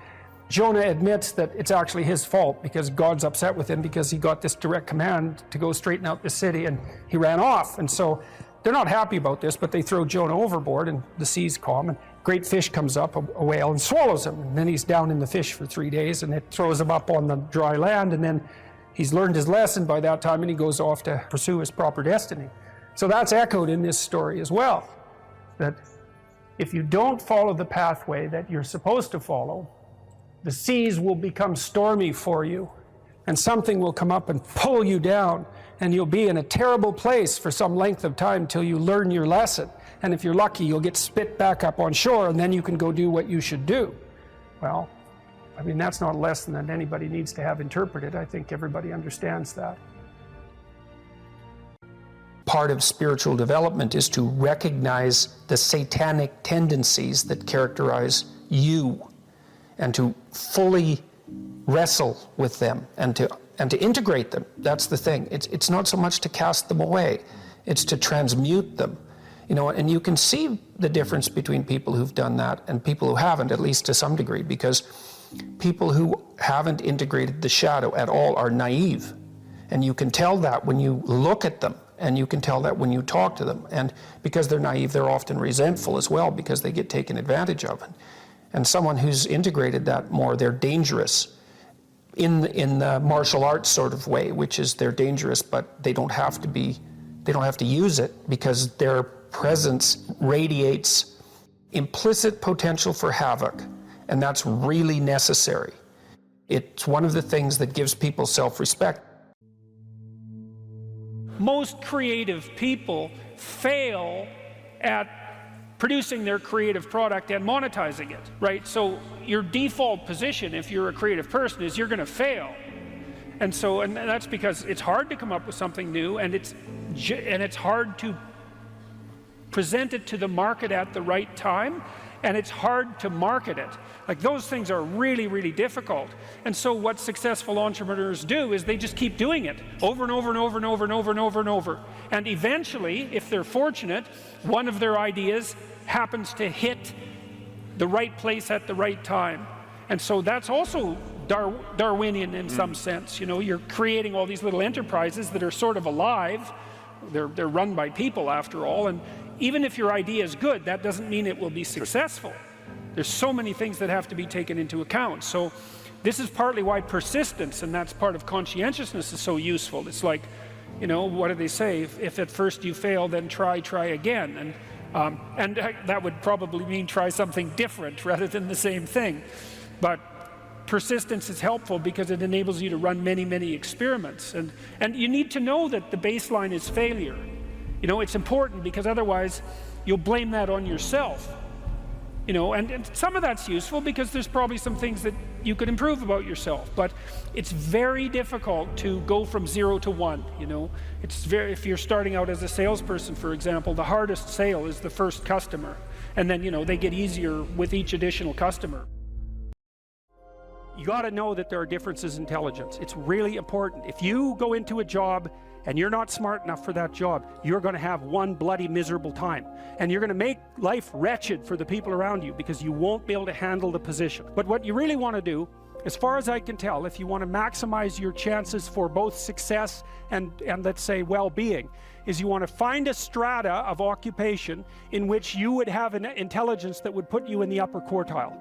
Jonah admits that it's actually his fault because God's upset with him because he got this direct command to go straighten out the city and he ran off. And so they're not happy about this, but they throw Jonah overboard and the sea's calm and great fish comes up, a whale, and swallows him. And then he's down in the fish for 3 days and it throws him up on the dry land. And then he's learned his lesson by that time and he goes off to pursue his proper destiny. So that's echoed in this story as well, that if you don't follow the pathway that you're supposed to follow, the seas will become stormy for you and something will come up and pull you down and you'll be in a terrible place for some length of time till you learn your lesson. And if you're lucky, you'll get spit back up on shore and then you can go do what you should do. Well, that's not a lesson that anybody needs to have interpreted. I think everybody understands that. Part of spiritual development is to recognize the satanic tendencies that characterize you and to fully wrestle with them and to integrate them. That's the thing. It's not so much to cast them away, it's to transmute them. And you can see the difference between people who've done that and people who haven't, at least to some degree, because people who haven't integrated the shadow at all are naive. And you can tell that when you look at them, and you can tell that when you talk to them. And because they're naive, they're often resentful as well because they get taken advantage of. And someone who's integrated that more, they're dangerous in the martial arts sort of way, which is they're dangerous, but they don't have to use it because their presence radiates implicit potential for havoc, and that's really necessary. It's one of the things that gives people self-respect. Most creative people fail at producing their creative product and monetizing it, right? So your default position, if you're a creative person, is you're going to fail. And that's because it's hard to come up with something new, and it's hard to present it to the market at the right time, and it's hard to market it. Like, those things are really, really difficult. And so what successful entrepreneurs do is they just keep doing it over and over and over and over and over and over and over. And eventually, if they're fortunate, one of their ideas happens to hit the right place at the right time. And so that's also Darwinian in some sense. You know, you're creating all these little enterprises that are sort of alive. They're run by people, after all. And even if your idea is good, that doesn't mean it will be successful. There's so many things that have to be taken into account. So this is partly why persistence, and that's part of conscientiousness, is so useful. It's like, you know, what do they say? If at first you fail, then try again. And that would probably mean try something different rather than the same thing. But persistence is helpful because it enables you to run many, many experiments. And you need to know that the baseline is failure. You know, it's important, because otherwise you'll blame that on yourself. You know, and some of that's useful because there's probably some things that you could improve about yourself. But it's very difficult to go from 0 to 1, you know. If you're starting out as a salesperson, for example, the hardest sale is the first customer. And then, you know, they get easier with each additional customer. You got to know that there are differences in intelligence. It's really important. If you go into a job and you're not smart enough for that job, you're going to have one bloody miserable time. And you're going to make life wretched for the people around you because you won't be able to handle the position. But what you really want to do, as far as I can tell, if you want to maximize your chances for both success and let's say well-being, is you want to find a strata of occupation in which you would have an intelligence that would put you in the upper quartile.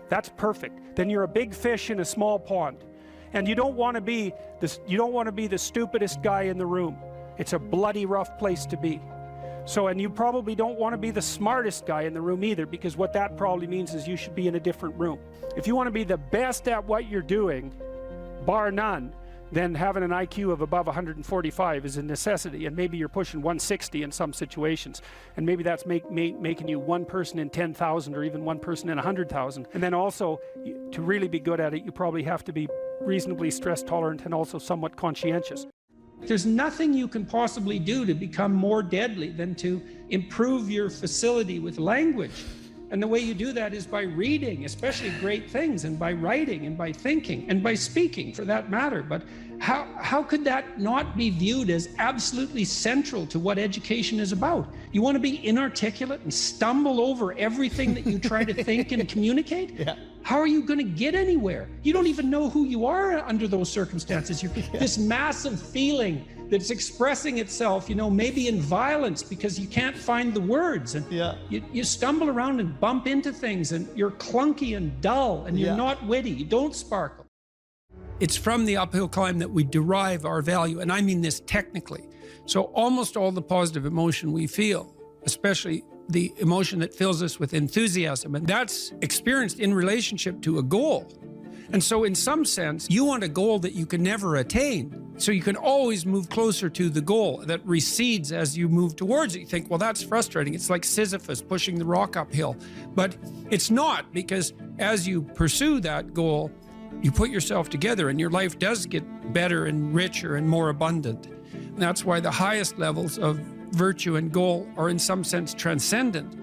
That's perfect. Then you're a big fish in a small pond. And you don't want to be the stupidest guy in the room. It's a bloody rough place to be. So, and you probably don't want to be the smartest guy in the room either, because what that probably means is you should be in a different room. If you want to be the best at what you're doing, bar none, then having an IQ of above 145 is a necessity, and maybe you're pushing 160 in some situations, and maybe that's making you one person in 10,000 or even one person in 100,000. And then also, to really be good at it, you probably have to be reasonably stress tolerant and also somewhat conscientious. There's nothing you can possibly do to become more deadly than to improve your facility with language. And the way you do that is by reading, especially great things, and by writing, and by thinking, and by speaking, for that matter. But how could that not be viewed as absolutely central to what education is about? You want to be inarticulate and stumble over everything that you try to think and communicate? Yeah. How are you going to get anywhere? You don't even know who you are under those circumstances. You're this massive feeling that's expressing itself, you know, maybe in violence because you can't find the words, and you stumble around and bump into things, and you're clunky and dull, and you're not witty, you don't sparkle. It's from the uphill climb that we derive our value, and I mean this technically. So almost all the positive emotion we feel, especially the emotion that fills us with enthusiasm, and that's experienced in relationship to a goal. And so in some sense, you want a goal that you can never attain. So you can always move closer to the goal that recedes as you move towards it. You think, well, that's frustrating. It's like Sisyphus pushing the rock uphill. But it's not, because as you pursue that goal, you put yourself together and your life does get better and richer and more abundant. And that's why the highest levels of virtue and goal are in some sense transcendent.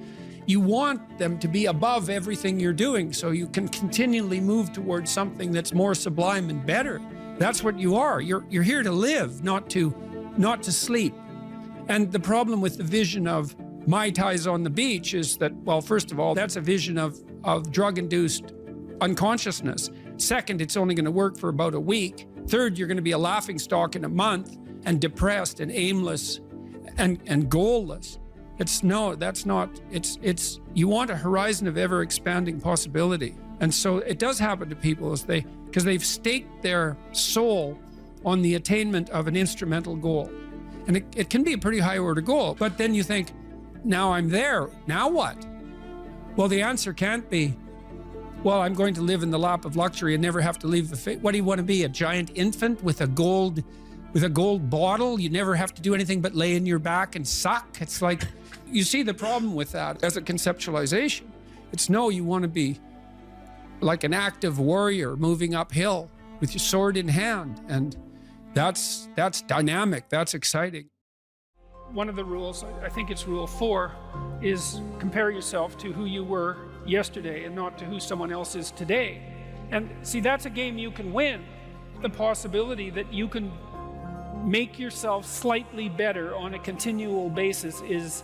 You want them to be above everything you're doing so you can continually move towards something that's more sublime and better. That's what you are. You're here to live, not to sleep. And the problem with the vision of Mai Tais on the beach is that, well, first of all, that's a vision of drug-induced unconsciousness. Second, it's only going to work for about a week. Third, you're going to be a laughingstock in a month and depressed and aimless and goalless. You want a horizon of ever expanding possibility. And so it does happen to people because they've staked their soul on the attainment of an instrumental goal. And it can be a pretty high order goal, but then you think, now I'm there, now what? Well, the answer can't be, well, I'm going to live in the lap of luxury and never have to leave the faith. What do you want to be, a giant infant with a gold bottle? You never have to do anything but lay in your back and suck. It's like, you see the problem with that as a conceptualization. It's no, you want to be like an active warrior moving uphill with your sword in hand. And that's dynamic, that's exciting. One of the rules, I think it's rule 4, is compare yourself to who you were yesterday and not to who someone else is today. And see, that's a game you can win. The possibility that you can make yourself slightly better on a continual basis is,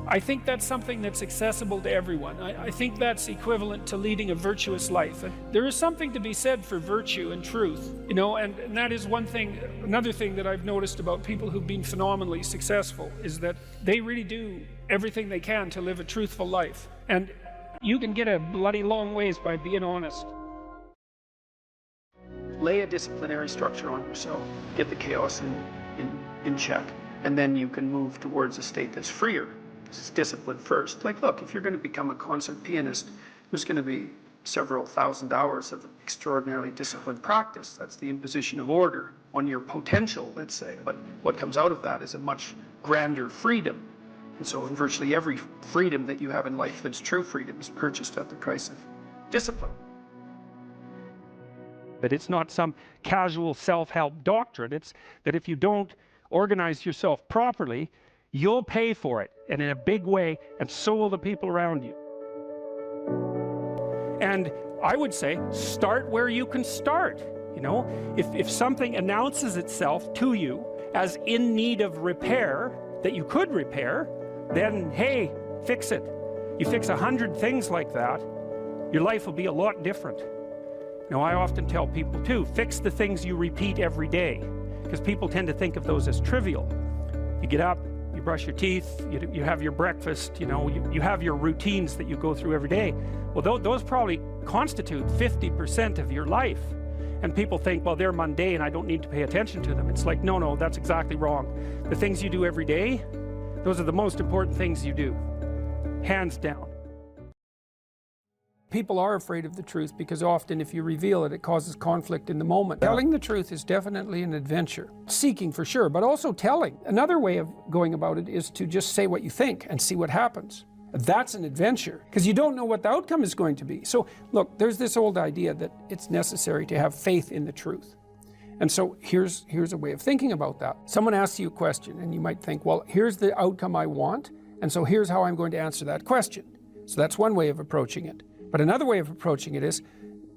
I think that's something that's accessible to everyone. I think that's equivalent to leading a virtuous life. And there is something to be said for virtue and truth, you know, and that is one thing. Another thing that I've noticed about people who've been phenomenally successful is that they really do everything they can to live a truthful life. And you can get a bloody long ways by being honest. Lay a disciplinary structure on yourself. Get the chaos in check. And then you can move towards a state that's freer. It's discipline first. Like, look, if you're going to become a concert pianist, there's going to be several thousand hours of extraordinarily disciplined practice. That's the imposition of order on your potential, let's say. But what comes out of that is a much grander freedom. And so in virtually every freedom that you have in life that's true freedom is purchased at the price of discipline. But it's not some casual self-help doctrine. It's that if you don't organize yourself properly, you'll pay for it, and in a big way, and so will the people around you. And I would say, start where you can start. You know, if something announces itself to you as in need of repair, that you could repair, then hey, fix it. You fix 100 things like that, your life will be a lot different. Now, I often tell people too, fix the things you repeat every day, because people tend to think of those as trivial. You get up, you brush your teeth, you have your breakfast, you know, you have your routines that you go through every day. Well, those probably constitute 50% of your life. And people think, well, they're mundane, I don't need to pay attention to them. It's like, no, that's exactly wrong. The things you do every day, those are the most important things you do, hands down. People are afraid of the truth because often if you reveal it, it causes conflict in the moment. Telling the truth is definitely an adventure. Seeking for sure, but also telling. Another way of going about it is to just say what you think and see what happens. That's an adventure because you don't know what the outcome is going to be. So look, there's this old idea that it's necessary to have faith in the truth. And so here's a way of thinking about that. Someone asks you a question and you might think, well, here's the outcome I want, and so here's how I'm going to answer that question. So that's one way of approaching it. But another way of approaching it is,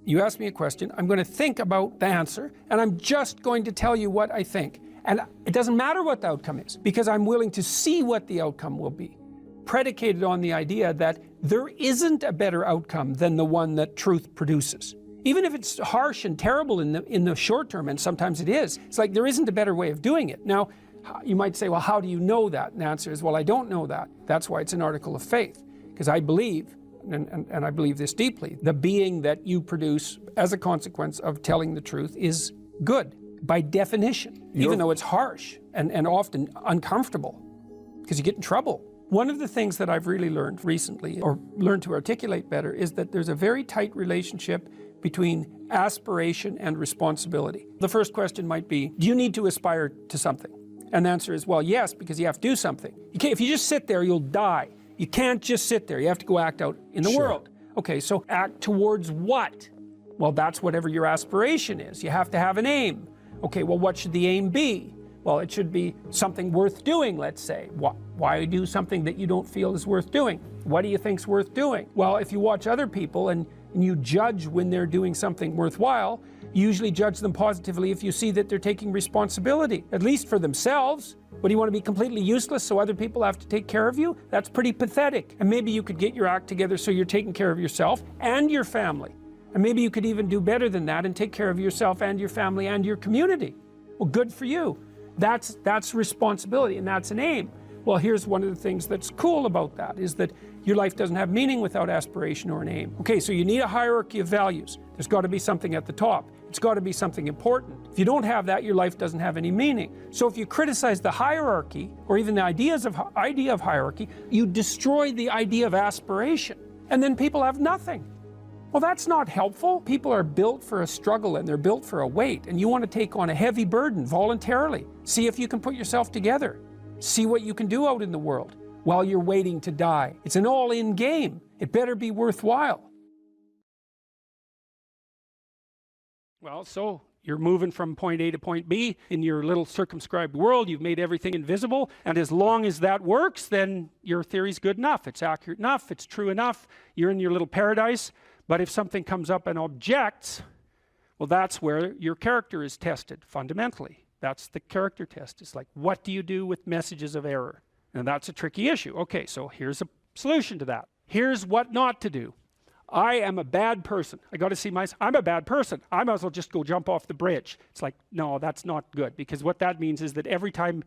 you ask me a question, I'm going to think about the answer, and I'm just going to tell you what I think. And it doesn't matter what the outcome is, because I'm willing to see what the outcome will be, predicated on the idea that there isn't a better outcome than the one that truth produces. Even if it's harsh and terrible in the short term, and sometimes it is, it's like there isn't a better way of doing it. Now, you might say, well, how do you know that? And the answer is, well, I don't know that. That's why it's an article of faith, because I believe, and I believe this deeply, the being that you produce as a consequence of telling the truth is good by definition, even though it's harsh and often uncomfortable because you get in trouble. One of the things that I've really learned recently, or learned to articulate better, is that there's a very tight relationship between aspiration and responsibility. The first question might be, do you need to aspire to something? And the answer is, well, yes, because you have to do something. If you just sit there, you'll die. You can't just sit there. You have to go act out in the world. Okay, so act towards what? Well, that's whatever your aspiration is. You have to have an aim. Okay, well, what should the aim be? Well, it should be something worth doing, let's say. Why do something that you don't feel is worth doing? What do you think's worth doing? Well, if you watch other people and you judge when they're doing something worthwhile, you usually judge them positively if you see that they're taking responsibility, at least for themselves. What, do you want to be completely useless so other people have to take care of you? That's pretty pathetic. And maybe you could get your act together so you're taking care of yourself and your family. And maybe you could even do better than that and take care of yourself and your family and your community. Well, good for you. That's responsibility, and that's an aim. Well, here's one of the things that's cool about that, is that your life doesn't have meaning without aspiration or an aim. Okay, so you need a hierarchy of values. There's got to be something at the top. It's got to be something important. If you don't have that, your life doesn't have any meaning. So if you criticize the hierarchy, or even the idea of hierarchy, you destroy the idea of aspiration. And then people have nothing. Well, that's not helpful. People are built for a struggle and they're built for a weight, and you want to take on a heavy burden voluntarily. See if you can put yourself together. See what you can do out in the world while you're waiting to die. It's an all-in game. It better be worthwhile. Well, so you're moving from point A to point B in your little circumscribed world. You've made everything invisible. And as long as that works, then your theory's good enough. It's accurate enough. It's true enough. You're in your little paradise. But if something comes up and objects, well, that's where your character is tested fundamentally. That's the character test. It's like, what do you do with messages of error? And that's a tricky issue. Okay, so here's a solution to that. Here's what not to do. I am a bad person. I got to see myself. I'm a bad person. I might as well just go jump off the bridge. It's like, no, that's not good, because what that means is that every time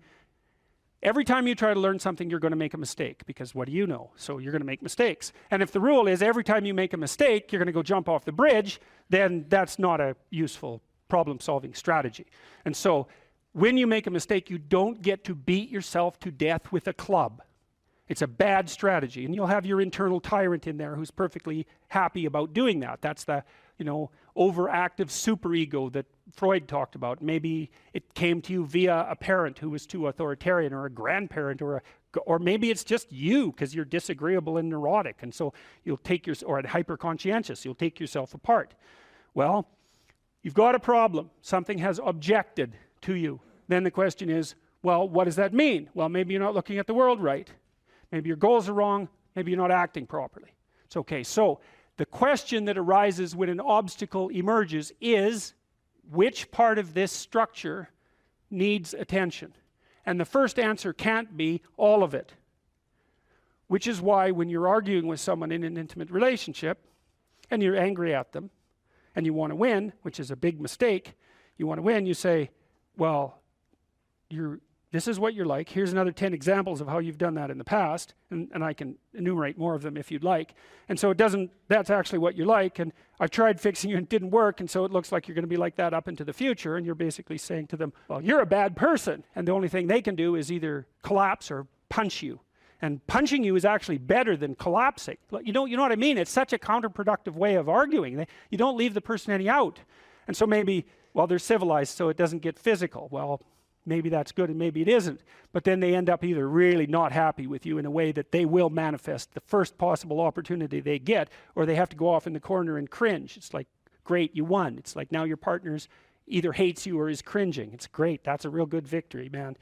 you try to learn something, you're going to make a mistake, because what do you know? So you're going to make mistakes. And if the rule is every time you make a mistake, you're going to go jump off the bridge, then that's not a useful problem-solving strategy. And so when you make a mistake, you don't get to beat yourself to death with a club. It's a bad strategy, and you'll have your internal tyrant in there who's perfectly happy about doing that. That's the, overactive superego that Freud talked about. Maybe it came to you via a parent who was too authoritarian, or a grandparent, or maybe it's just you because you're disagreeable and neurotic, and so you'll take or hyper-conscientious. You'll take yourself apart. Well, you've got a problem. Something has objected to you. Then the question is, well, what does that mean? Well, maybe you're not looking at the world right. Maybe your goals are wrong. Maybe you're not acting properly. It's okay. So the question that arises when an obstacle emerges is, which part of this structure needs attention? And the first answer can't be all of it. Which is why when you're arguing with someone in an intimate relationship, and you're angry at them, and you want to win, which is a big mistake, you want to win, you say, well, this is what you're like. Here's another 10 examples of how you've done that in the past, and I can enumerate more of them if you'd like. And so that's actually what you're like, and I've tried fixing you and it didn't work, and so it looks like you're going to be like that up into the future, and you're basically saying to them, well, you're a bad person, and the only thing they can do is either collapse or punch you. And punching you is actually better than collapsing. You know what I mean? It's such a counterproductive way of arguing. You don't leave the person any out. And so maybe, well, they're civilized, so it doesn't get physical. Well, maybe that's good and maybe it isn't. But then they end up either really not happy with you in a way that they will manifest the first possible opportunity they get, or they have to go off in the corner and cringe. It's like, great, you won. It's like now your partner's either hates you or is cringing. It's great. That's a real good victory, man.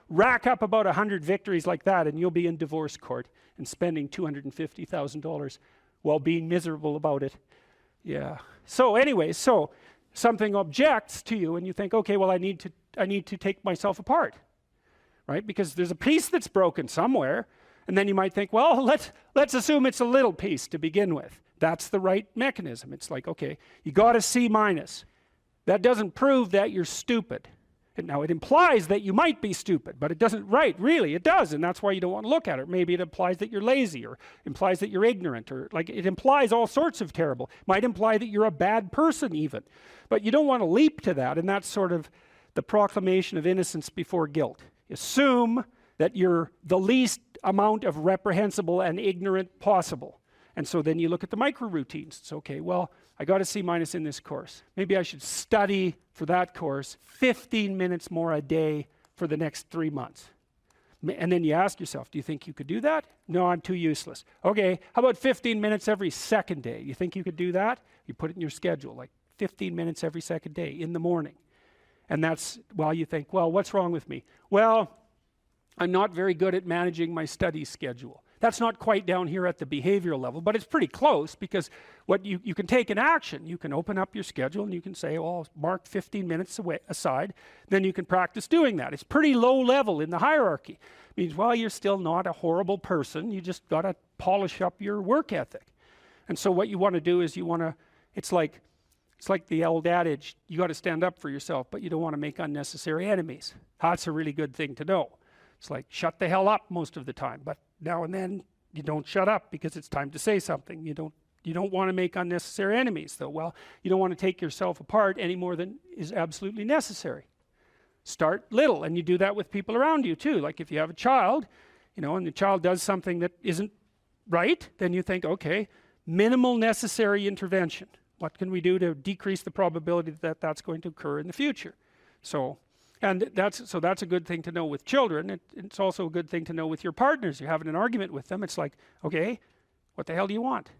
Rack up about 100 victories like that and you'll be in divorce court and spending $250,000 while being miserable about it. Yeah. So anyway, so something objects to you and you think, okay, well, I need to take myself apart, right? Because there's a piece that's broken somewhere. And then you might think, well, let's assume it's a little piece to begin with. That's the right mechanism. It's like, okay, you got a C-. That doesn't prove that you're stupid. Now, it implies that you might be stupid, but it doesn't, really, it does, and that's why you don't want to look at it. Maybe it implies that you're lazy, or implies that you're ignorant, or like it implies all sorts of terrible. It might imply that you're a bad person even. But you don't want to leap to that, and that's sort of the proclamation of innocence before guilt. Assume that you're the least amount of reprehensible and ignorant possible. And so then you look at the micro routines. It's okay, well, I got a C- in this course. Maybe I should study for that course 15 minutes more a day for the next 3 months. And then you ask yourself, do you think you could do that? No, I'm too useless. Okay, how about 15 minutes every second day? You think you could do that? You put it in your schedule, like 15 minutes every second day in the morning. And that's, well, you think, well, what's wrong with me? Well, I'm not very good at managing my study schedule. That's not quite down here at the behavioral level, but it's pretty close, because what you can take an action. You can open up your schedule and you can say, oh, mark 15 minutes aside. Then you can practice doing that. It's pretty low level in the hierarchy. It means, well, you're still not a horrible person. You just got to polish up your work ethic. And so what you want to do is it's like the old adage, you got to stand up for yourself, but you don't want to make unnecessary enemies. That's a really good thing to know. It's like, shut the hell up most of the time, but now and then you don't shut up because it's time to say something. You don't want to make unnecessary enemies, though. Well, you don't want to take yourself apart any more than is absolutely necessary. Start little, and you do that with people around you too. Like if you have a child, and the child does something that isn't right, then you think, okay, minimal necessary intervention. What can we do to decrease the probability that that's going to occur in the future? So that's a good thing to know with children. It's also a good thing to know with your partners. You're having an argument with them. It's like, okay, what the hell do you want?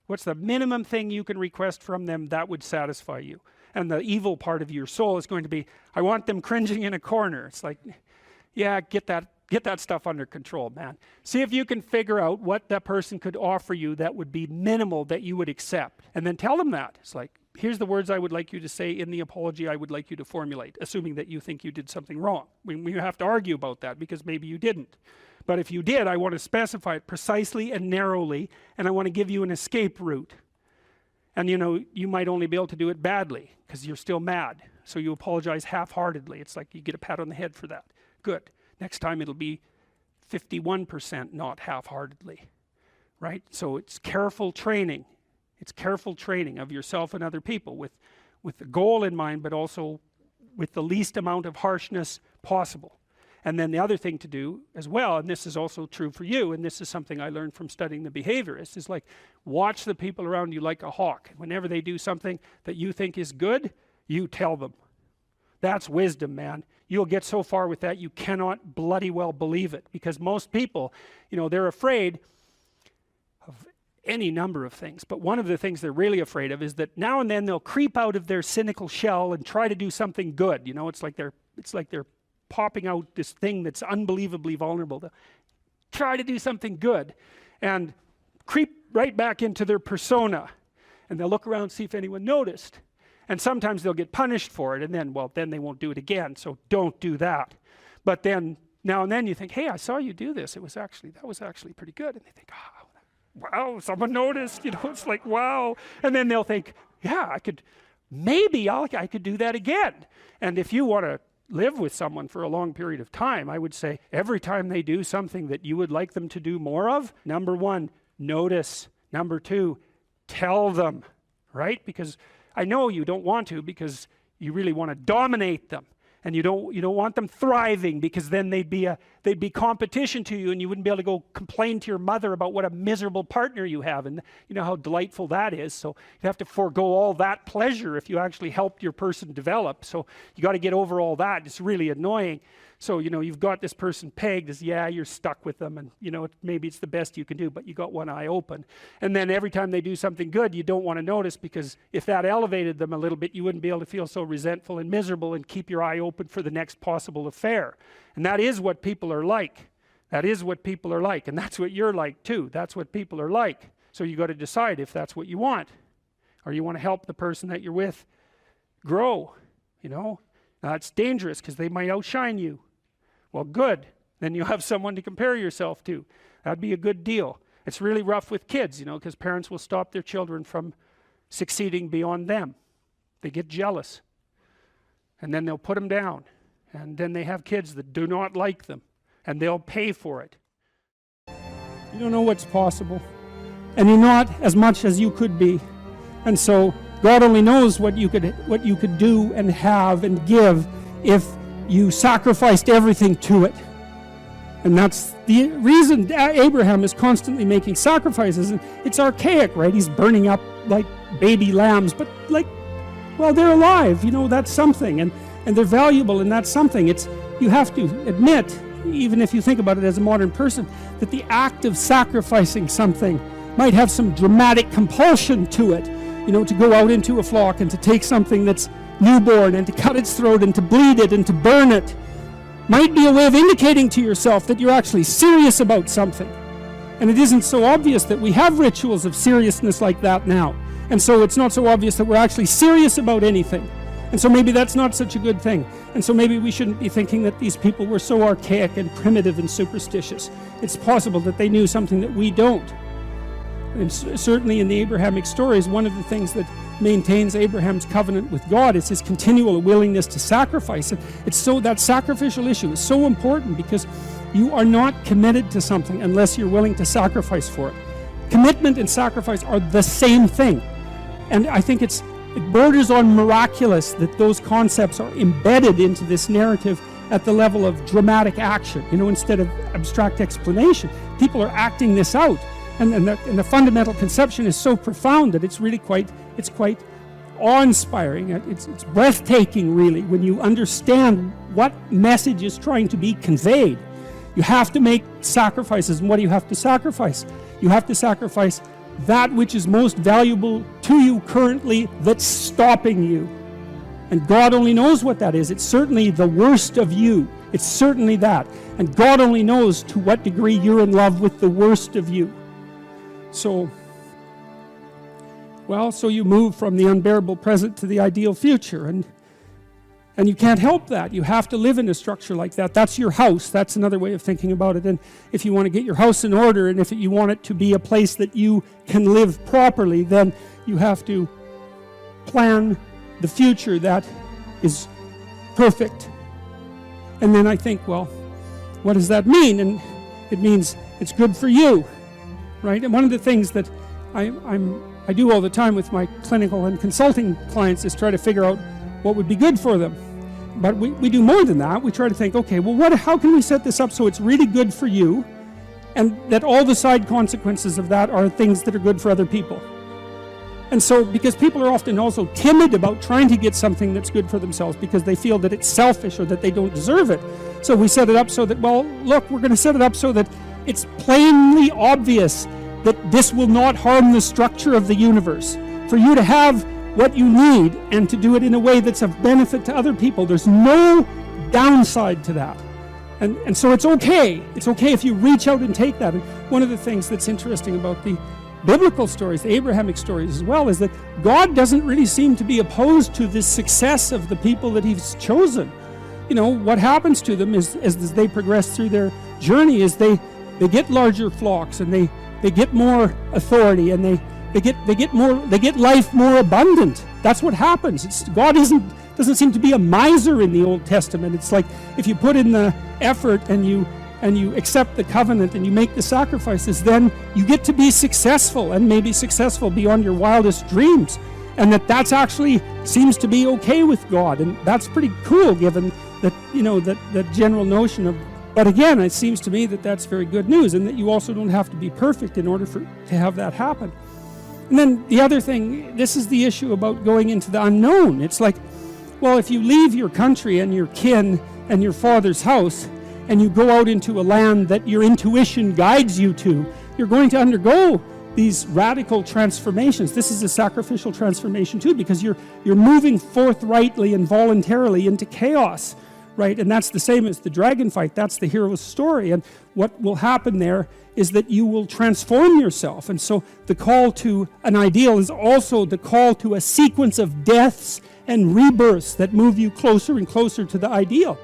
What's the minimum thing you can request from them that would satisfy you? And the evil part of your soul is going to be, I want them cringing in a corner. It's like, yeah, get that stuff under control, man. See if you can figure out what that person could offer you that would be minimal that you would accept. And then tell them that. It's like, here's the words I would like you to say in the apology I would like you to formulate, assuming that you think you did something wrong. We have to argue about that because maybe you didn't. But if you did, I want to specify it precisely and narrowly, and I want to give you an escape route. And you know, you might only be able to do it badly because you're still mad. So you apologize half-heartedly. It's like you get a pat on the head for that. Good. Next time it'll be 51% not half-heartedly, right? So it's careful training. It's careful training of yourself and other people with the goal in mind, but also with the least amount of harshness possible. And then the other thing to do as well, and this is also true for you, and this is something I learned from studying the behaviorists, is like watch the people around you like a hawk. Whenever they do something that you think is good, you tell them. That's wisdom, man. You'll get so far with that you cannot bloody well believe it, because most people, you know, they're afraid of any number of things, but one of the things they're really afraid of is that now and then they'll creep out of their cynical shell and try to do something good. You know, it's like they're popping out this thing that's unbelievably vulnerable. They'll try to do something good and creep right back into their persona, and they'll look around, see if anyone noticed. And sometimes they'll get punished for it, and then, well, then they won't do it again, so don't do that. But then, now and then you think, hey, I saw you do this. That was actually pretty good. And they think, oh, wow, someone noticed. You know, it's like, wow. And then they'll think, yeah, I could do that again. And if you want to live with someone for a long period of time, I would say every time they do something that you would like them to do more of, number one, notice. Number two, tell them, right? Because I know you don't want to, because you really want to dominate them, and you don't want them thriving, because then they'd be competition to you, and you wouldn't be able to go complain to your mother about what a miserable partner you have, and you know how delightful that is. So you have to forego all that pleasure if you actually helped your person develop. So you got to get over all that. It's really annoying. So, you know, you've got this person pegged as, yeah, you're stuck with them, and, you know, maybe it's the best you can do, but you got one eye open. And then every time they do something good, you don't want to notice, because if that elevated them a little bit, you wouldn't be able to feel so resentful and miserable and keep your eye open for the next possible affair. And that is what people are like. That is what people are like, and that's what you're like too. That's what people are like. So you got to decide if that's what you want, or you want to help the person that you're with grow, you know. Now, it's dangerous because they might outshine you. Well, good. Then you have someone to compare yourself to. That'd be a good deal. It's really rough with kids, you know, because parents will stop their children from succeeding beyond them. They get jealous. And then they'll put them down. And then they have kids that do not like them. And they'll pay for it. You don't know what's possible. And you're not as much as you could be. And so God only knows what you could do and have and give if you sacrificed everything to it. And that's the reason Abraham is constantly making sacrifices. And it's archaic, right? He's burning up like baby lambs, but like, well, they're alive, you know, that's something, and they're valuable, and that's something. You have to admit, even if you think about it as a modern person, that the act of sacrificing something might have some dramatic compulsion to it, you know, to go out into a flock and to take something that's newborn and to cut its throat and to bleed it and to burn it might be a way of indicating to yourself that you're actually serious about something. And it isn't so obvious that we have rituals of seriousness like that now. And so it's not so obvious that we're actually serious about anything. And so maybe that's not such a good thing. And so maybe we shouldn't be thinking that these people were so archaic and primitive and superstitious. It's possible that they knew something that we don't. And certainly in the Abrahamic stories, one of the things that maintains Abraham's covenant with God is his continual willingness to sacrifice. And that sacrificial issue is so important, because you are not committed to something unless you're willing to sacrifice for it. Commitment and sacrifice are the same thing. And I think it borders on miraculous that those concepts are embedded into this narrative at the level of dramatic action, you know, instead of abstract explanation. People are acting this out. And the fundamental conception is so profound that it's really quite awe-inspiring. It's breathtaking, really, when you understand what message is trying to be conveyed. You have to make sacrifices, and what do you have to sacrifice? You have to sacrifice that which is most valuable to you currently that's stopping you. And God only knows what that is. It's certainly the worst of you. It's certainly that. And God only knows to what degree you're in love with the worst of you. So you move from the unbearable present to the ideal future, and you can't help that. You have to live in a structure like that. That's your house. That's another way of thinking about it. And if you want to get your house in order, and if you want it to be a place that you can live properly, then you have to plan the future that is perfect. And then I think, well, what does that mean? And it means it's good for you, right? And one of the things that I do all the time with my clinical and consulting clients is try to figure out what would be good for them. But we do more than that. We try to think, okay, well, how can we set this up so it's really good for you, and that all the side consequences of that are things that are good for other people. And so, because people are often also timid about trying to get something that's good for themselves because they feel that it's selfish or that they don't deserve it. So we set it up so that, well, look, we're going to set it up so that it's plainly obvious that this will not harm the structure of the universe. For you to have what you need and to do it in a way that's of benefit to other people. There's no downside to that. And so it's okay. It's okay if you reach out and take that. And one of the things that's interesting about the biblical stories, the Abrahamic stories as well, is that God doesn't really seem to be opposed to the success of the people that he's chosen. You know, what happens to them is as they progress through their journey is they get larger flocks, and they get more authority, and they get life more abundant. That's what happens. God doesn't seem to be a miser in the Old Testament. It's like if you put in the effort and you accept the covenant and you make the sacrifices, then you get to be successful, and maybe successful beyond your wildest dreams. And that's actually seems to be okay with God, and that's pretty cool given that, you know, that general notion of. But again, it seems to me that that's very good news, and that you also don't have to be perfect in order to have that happen. And then the other thing, this is the issue about going into the unknown. It's like, well, if you leave your country and your kin and your father's house, and you go out into a land that your intuition guides you to, you're going to undergo these radical transformations. This is a sacrificial transformation too, because you're moving forthrightly and voluntarily into chaos. Right, and that's the same as the dragon fight. That's the hero's story. And what will happen there is that you will transform yourself. And so the call to an ideal is also the call to a sequence of deaths and rebirths that move you closer and closer to the ideal.